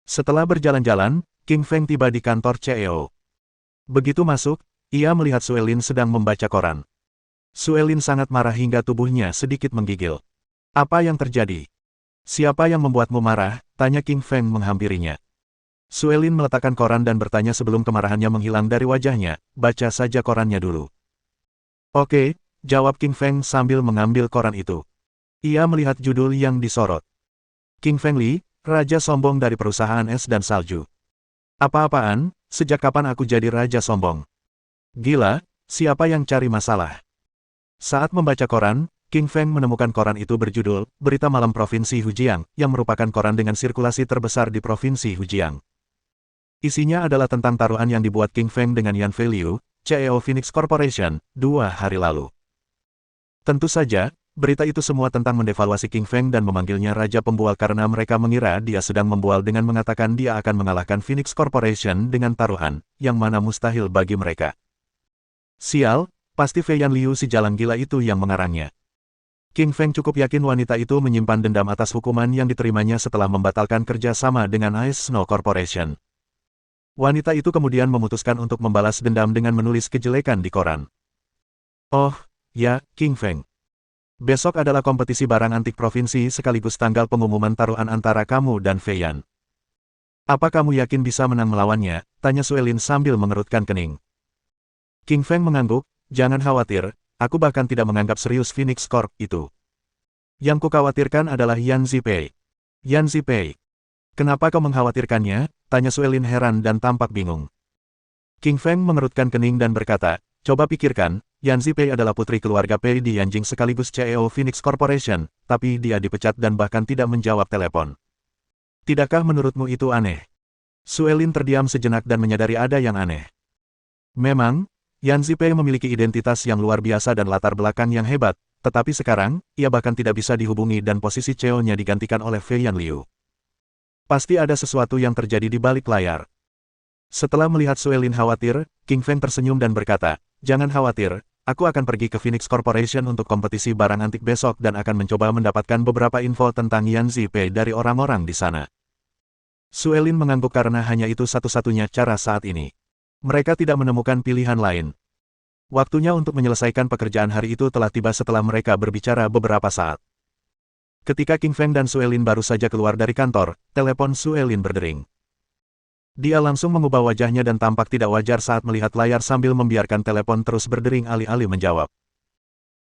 Setelah berjalan-jalan, King Feng tiba di kantor CEO. Begitu masuk, ia melihat Suelin sedang membaca koran. Suelin sangat marah hingga tubuhnya sedikit menggigil. Apa yang terjadi? Siapa yang membuatmu marah? Tanya King Feng menghampirinya. Suelin meletakkan koran dan bertanya sebelum kemarahannya menghilang dari wajahnya, baca saja korannya dulu. Oke, jawab King Feng sambil mengambil koran itu. Ia melihat judul yang disorot. King Feng Li, Raja Sombong dari perusahaan es dan salju. Apa-apaan, sejak kapan aku jadi Raja Sombong? Gila, siapa yang cari masalah? Saat membaca koran, King Feng menemukan koran itu berjudul, Berita Malam Provinsi Hujiang, yang merupakan koran dengan sirkulasi terbesar di Provinsi Hujiang. Isinya adalah tentang taruhan yang dibuat King Feng dengan Yan Fei Liu, CEO Phoenix Corporation, 2 hari lalu. Tentu saja, berita itu semua tentang mendevaluasi King Feng dan memanggilnya Raja Pembual karena mereka mengira dia sedang membual dengan mengatakan dia akan mengalahkan Phoenix Corporation dengan taruhan, yang mana mustahil bagi mereka. Sial, pasti Fei Yan Liu si jalan gila itu yang mengarangnya. King Feng cukup yakin wanita itu menyimpan dendam atas hukuman yang diterimanya setelah membatalkan kerja sama dengan Ice Snow Corporation. Wanita itu kemudian memutuskan untuk membalas dendam dengan menulis kejelekan di koran. Oh, ya, King Feng. Besok adalah kompetisi barang antik provinsi sekaligus tanggal pengumuman taruhan antara kamu dan Fei Yan. Apa kamu yakin bisa menang melawannya? Tanya Suelin sambil mengerutkan kening. King Feng mengangguk, jangan khawatir. Aku bahkan tidak menganggap serius Phoenix Corp itu. Yang kukhawatirkan adalah Yan Zipei. Yan Zipei. Kenapa kau mengkhawatirkannya? Tanya Suelin heran dan tampak bingung. King Feng mengerutkan kening dan berkata, coba pikirkan, Yan Zipei adalah putri keluarga Pei di Yanjing sekaligus CEO Phoenix Corporation, tapi dia dipecat dan bahkan tidak menjawab telepon. Tidakkah menurutmu itu aneh? Suelin terdiam sejenak dan menyadari ada yang aneh. Memang, Yan Zipei memiliki identitas yang luar biasa dan latar belakang yang hebat, tetapi sekarang, ia bahkan tidak bisa dihubungi dan posisi CEO-nya digantikan oleh Fei Yan Liu. Pasti ada sesuatu yang terjadi di balik layar. Setelah melihat Suelin khawatir, King Feng tersenyum dan berkata, jangan khawatir, aku akan pergi ke Phoenix Corporation untuk kompetisi barang antik besok dan akan mencoba mendapatkan beberapa info tentang Yan Zipei dari orang-orang di sana. Suelin mengangguk karena hanya itu satu-satunya cara saat ini. Mereka tidak menemukan pilihan lain. Waktunya untuk menyelesaikan pekerjaan hari itu telah tiba setelah mereka berbicara beberapa saat. Ketika King Feng dan Suelin baru saja keluar dari kantor, telepon Suelin berdering. Dia langsung mengubah wajahnya dan tampak tidak wajar saat melihat layar sambil membiarkan telepon terus berdering alih-alih menjawab.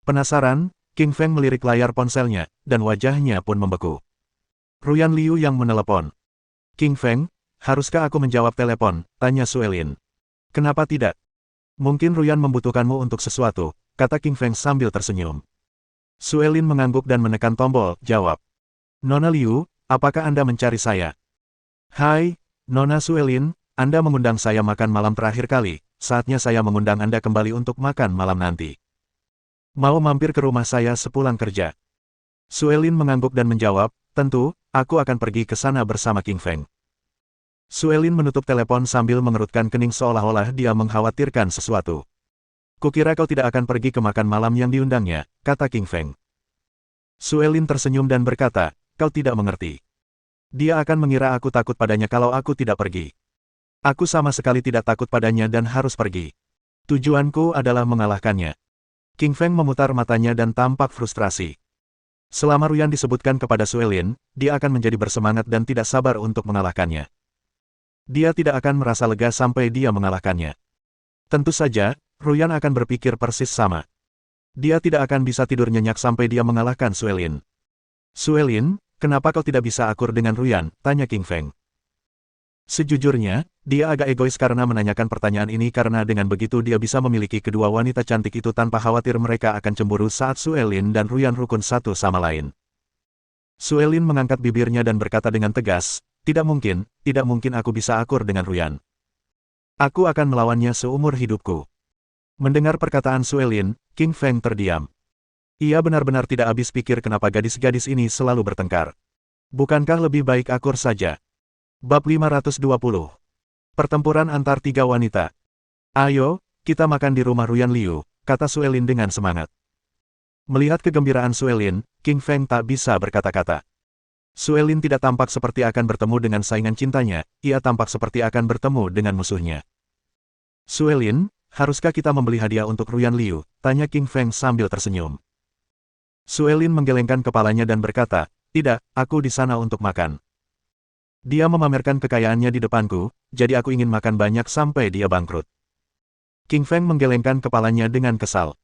Penasaran, King Feng melirik layar ponselnya, dan wajahnya pun membeku. Ruyan Liu yang menelepon. King Feng, haruskah aku menjawab telepon? Tanya Suelin. Kenapa tidak? Mungkin Ruyan membutuhkanmu untuk sesuatu, kata King Feng sambil tersenyum. Suelin mengangguk dan menekan tombol, jawab. Nona Liu, apakah Anda mencari saya? Hai, Nona Suelin, Anda mengundang saya makan malam terakhir kali, saatnya saya mengundang Anda kembali untuk makan malam nanti. Mau mampir ke rumah saya sepulang kerja? Suelin mengangguk dan menjawab, tentu, aku akan pergi ke sana bersama King Feng. Suelin menutup telepon sambil mengerutkan kening seolah-olah dia mengkhawatirkan sesuatu. Kukira kau tidak akan pergi ke makan malam yang diundangnya, kata King Feng. Suelin tersenyum dan berkata, kau tidak mengerti. Dia akan mengira aku takut padanya kalau aku tidak pergi. Aku sama sekali tidak takut padanya dan harus pergi. Tujuanku adalah mengalahkannya. King Feng memutar matanya dan tampak frustrasi. Selama Ruyan disebutkan kepada Suelin, dia akan menjadi bersemangat dan tidak sabar untuk mengalahkannya. Dia tidak akan merasa lega sampai dia mengalahkannya. Tentu saja, Ruyan akan berpikir persis sama. Dia tidak akan bisa tidur nyenyak sampai dia mengalahkan Suelin. Suelin, kenapa kau tidak bisa akur dengan Ruyan? Tanya King Feng. Sejujurnya, dia agak egois karena menanyakan pertanyaan ini karena dengan begitu dia bisa memiliki kedua wanita cantik itu tanpa khawatir mereka akan cemburu saat Suelin dan Ruyan rukun satu sama lain. Suelin mengangkat bibirnya dan berkata dengan tegas, tidak mungkin aku bisa akur dengan Ruyan. Aku akan melawannya seumur hidupku. Mendengar perkataan Suelin, King Feng terdiam. Ia benar-benar tidak habis pikir kenapa gadis-gadis ini selalu bertengkar. Bukankah lebih baik akur saja? Bab 520. Pertempuran antar tiga wanita. Ayo, kita makan di rumah Ruyan Liu, kata Suelin dengan semangat. Melihat kegembiraan Suelin, King Feng tak bisa berkata-kata. Suelin tidak tampak seperti akan bertemu dengan saingan cintanya, ia tampak seperti akan bertemu dengan musuhnya. Suelin, haruskah kita membeli hadiah untuk Ruyan Liu? Tanya King Feng sambil tersenyum. Suelin menggelengkan kepalanya dan berkata, tidak, aku di sana untuk makan. Dia memamerkan kekayaannya di depanku, jadi aku ingin makan banyak sampai dia bangkrut. King Feng menggelengkan kepalanya dengan kesal.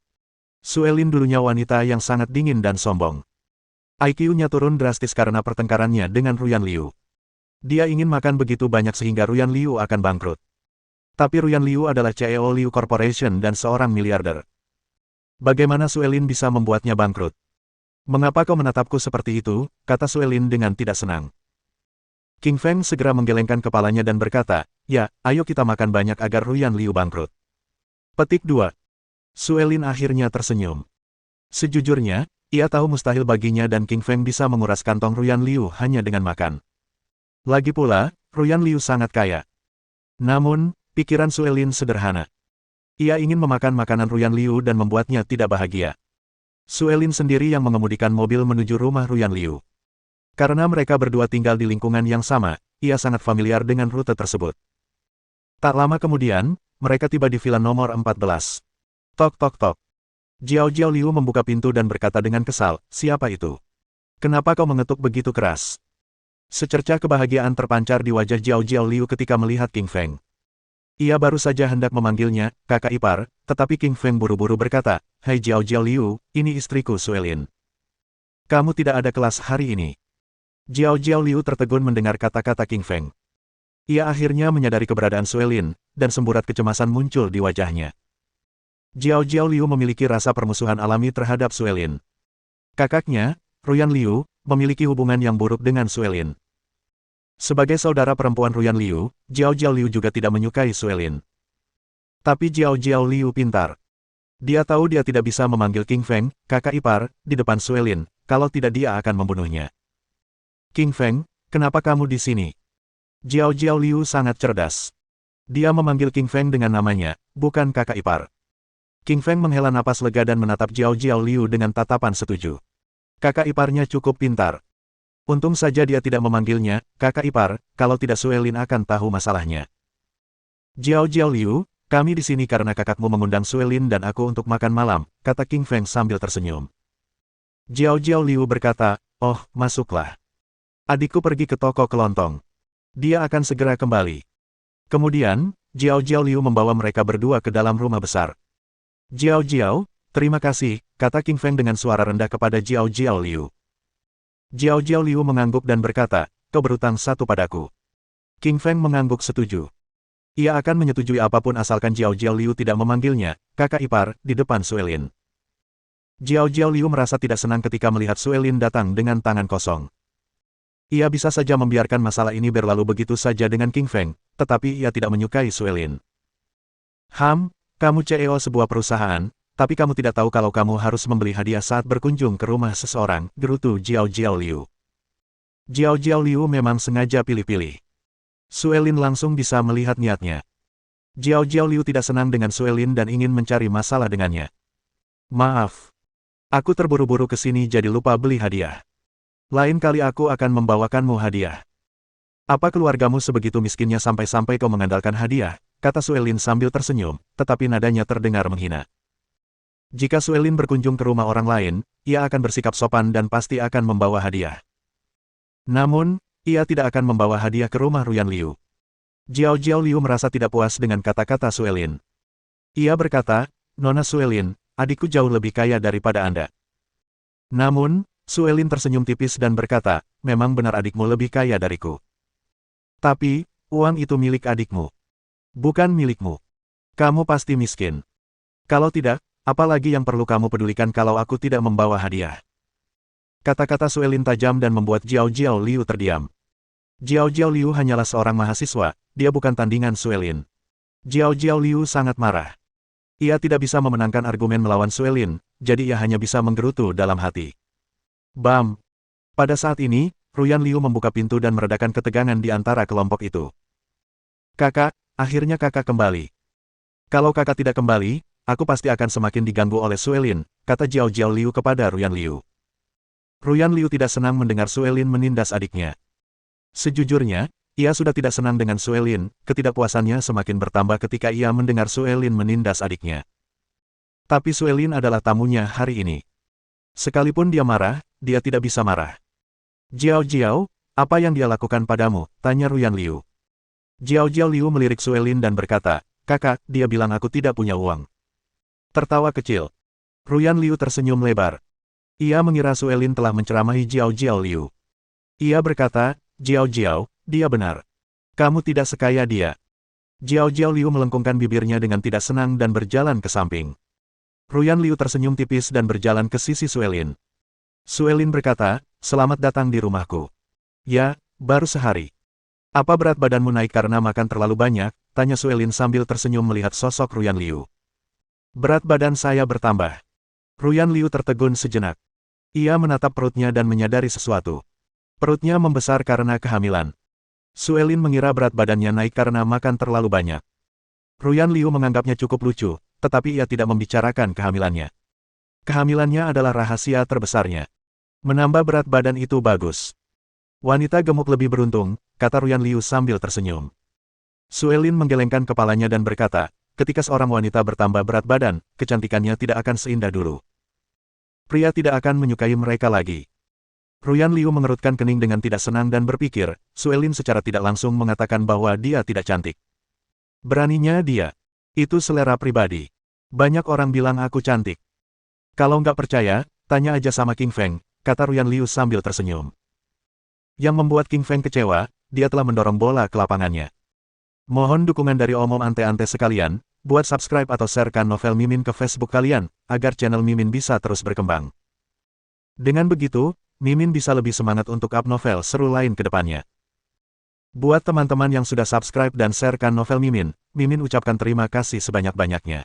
Suelin dulunya wanita yang sangat dingin dan sombong. IQ-nya turun drastis karena pertengkarannya dengan Ruyan Liu. Dia ingin makan begitu banyak sehingga Ruyan Liu akan bangkrut. Tapi Ruyan Liu adalah CEO Liu Corporation dan seorang miliarder. Bagaimana Suelin bisa membuatnya bangkrut? Mengapa kau menatapku seperti itu? Kata Suelin dengan tidak senang. King Feng segera menggelengkan kepalanya dan berkata, ya, ayo kita makan banyak agar Ruyan Liu bangkrut. Petik 2. Suelin akhirnya tersenyum. Sejujurnya, ia tahu mustahil baginya dan King Feng bisa menguras kantong Ruyan Liu hanya dengan makan. Lagi pula, Ruyan Liu sangat kaya. Namun, pikiran Suelin sederhana. Ia ingin memakan makanan Ruyan Liu dan membuatnya tidak bahagia. Suelin sendiri yang mengemudikan mobil menuju rumah Ruyan Liu. Karena mereka berdua tinggal di lingkungan yang sama, ia sangat familiar dengan rute tersebut. Tak lama kemudian, mereka tiba di villa nomor 14. Tok tok tok. Jiao Liu membuka pintu dan berkata dengan kesal, siapa itu? Kenapa kau mengetuk begitu keras? Secercah kebahagiaan terpancar di wajah Jiao Liu ketika melihat King Feng. Ia baru saja hendak memanggilnya, kakak ipar, tetapi King Feng buru-buru berkata, hai Jiao Liu, ini istriku Suelin. Kamu tidak ada kelas hari ini. Jiao Liu tertegun mendengar kata-kata King Feng. Ia akhirnya menyadari keberadaan Suelin, dan semburat kecemasan muncul di wajahnya. Jiao Liu memiliki rasa permusuhan alami terhadap Suelin. Kakaknya, Ruyan Liu, memiliki hubungan yang buruk dengan Suelin. Sebagai saudara perempuan Ruyan Liu, Jiao Liu juga tidak menyukai Suelin. Tapi Jiao Liu pintar. Dia tahu dia tidak bisa memanggil King Feng, kakak ipar, di depan Suelin, kalau tidak dia akan membunuhnya. King Feng, kenapa kamu di sini? Jiao Liu sangat cerdas. Dia memanggil King Feng dengan namanya, bukan kakak ipar. King Feng menghela napas lega dan menatap Jiao Liu dengan tatapan setuju. Kakak iparnya cukup pintar. Untung saja dia tidak memanggilnya, kakak ipar, kalau tidak Suelin akan tahu masalahnya. Jiao Liu, kami di sini karena kakakmu mengundang Suelin dan aku untuk makan malam, kata King Feng sambil tersenyum. Jiao Liu berkata, oh, masuklah. Adikku pergi ke toko kelontong. Dia akan segera kembali. Kemudian, Jiao Liu membawa mereka berdua ke dalam rumah besar. Jiao, terima kasih, kata King Feng dengan suara rendah kepada Jiao Liu. Jiao Liu mengangguk dan berkata, kau berutang satu padaku. King Feng mengangguk setuju. Ia akan menyetujui apapun asalkan Jiao Liu tidak memanggilnya, kakak ipar, di depan Suelin. Jiao Liu merasa tidak senang ketika melihat Suelin datang dengan tangan kosong. Ia bisa saja membiarkan masalah ini berlalu begitu saja dengan King Feng, tetapi ia tidak menyukai Suelin. Kamu CEO sebuah perusahaan, tapi kamu tidak tahu kalau kamu harus membeli hadiah saat berkunjung ke rumah seseorang, gerutu Jiao Jiao Liu. Jiao Jiao Liu memang sengaja pilih-pilih. Suelin langsung bisa melihat niatnya. Jiao Jiao Liu tidak senang dengan Suelin dan ingin mencari masalah dengannya. Maaf. Aku terburu-buru ke sini jadi lupa beli hadiah. Lain kali aku akan membawakanmu hadiah. Apa keluargamu sebegitu miskinnya sampai-sampai kau mengandalkan hadiah? Kata Suelin sambil tersenyum, tetapi nadanya terdengar menghina. Jika Suelin berkunjung ke rumah orang lain, ia akan bersikap sopan dan pasti akan membawa hadiah. Namun, ia tidak akan membawa hadiah ke rumah Ruyan Liu. Jiao Jiao Liu merasa tidak puas dengan kata-kata Suelin. Ia berkata, Nona Suelin, adikku jauh lebih kaya daripada Anda. Namun, Suelin tersenyum tipis dan berkata, memang benar adikmu lebih kaya dariku. Tapi, uang itu milik adikmu. Bukan milikmu. Kamu pasti miskin. Kalau tidak, apalagi yang perlu kamu pedulikan kalau aku tidak membawa hadiah. Kata-kata Suelin tajam dan membuat Jiao Jiao Liu terdiam. Jiao Jiao Liu hanyalah seorang mahasiswa, dia bukan tandingan Suelin. Jiao Jiao Liu sangat marah. Ia tidak bisa memenangkan argumen melawan Suelin, jadi ia hanya bisa menggerutu dalam hati. Bam! Pada saat ini, Ruyan Liu membuka pintu dan meredakan ketegangan di antara kelompok itu. Kakak, akhirnya kakak kembali. Kalau kakak tidak kembali, aku pasti akan semakin diganggu oleh Suelin, kata Jiao Jiao Liu kepada Ruyan Liu. Ruyan Liu tidak senang mendengar Suelin menindas adiknya. Sejujurnya, ia sudah tidak senang dengan Suelin, ketidakpuasannya semakin bertambah ketika ia mendengar Suelin menindas adiknya. Tapi Suelin adalah tamunya hari ini. Sekalipun dia marah, dia tidak bisa marah. Jiao Jiao, apa yang dia lakukan padamu? Tanya Ruyan Liu. Jiao Jiao Liu melirik Suelin dan berkata, kakak, dia bilang aku tidak punya uang. Tertawa kecil. Ruyan Liu tersenyum lebar. Ia mengira Suelin telah menceramahi Jiao Jiao Liu. Ia berkata, Jiao Jiao, dia benar. Kamu tidak sekaya dia. Jiao Jiao Liu melengkungkan bibirnya dengan tidak senang dan berjalan ke samping. Ruyan Liu tersenyum tipis dan berjalan ke sisi Suelin. Suelin berkata, selamat datang di rumahku. Ya, baru sehari. Apa berat badanmu naik karena makan terlalu banyak? Tanya Suelin sambil tersenyum melihat sosok Ruyan Liu. Berat badan saya bertambah. Ruyan Liu tertegun sejenak. Ia menatap perutnya dan menyadari sesuatu. Perutnya membesar karena kehamilan. Suelin mengira berat badannya naik karena makan terlalu banyak. Ruyan Liu menganggapnya cukup lucu, tetapi ia tidak membicarakan kehamilannya. Kehamilannya adalah rahasia terbesarnya. Menambah berat badan itu bagus. Wanita gemuk lebih beruntung, kata Ruyan Liu sambil tersenyum. Suelin menggelengkan kepalanya dan berkata, ketika seorang wanita bertambah berat badan, kecantikannya tidak akan seindah dulu. Pria tidak akan menyukai mereka lagi. Ruyan Liu mengerutkan kening dengan tidak senang dan berpikir, Suelin secara tidak langsung mengatakan bahwa dia tidak cantik. Beraninya dia. Itu selera pribadi. Banyak orang bilang aku cantik. Kalau nggak percaya, tanya aja sama King Feng, kata Ruyan Liu sambil tersenyum. Yang membuat King Feng kecewa, dia telah mendorong bola ke lapangannya. Mohon dukungan dari omom ante-ante sekalian, buat subscribe atau sharekan novel Mimin ke Facebook kalian, agar channel Mimin bisa terus berkembang. Dengan begitu, Mimin bisa lebih semangat untuk up novel seru lain ke depannya. Buat teman-teman yang sudah subscribe dan sharekan novel Mimin, Mimin ucapkan terima kasih sebanyak-banyaknya.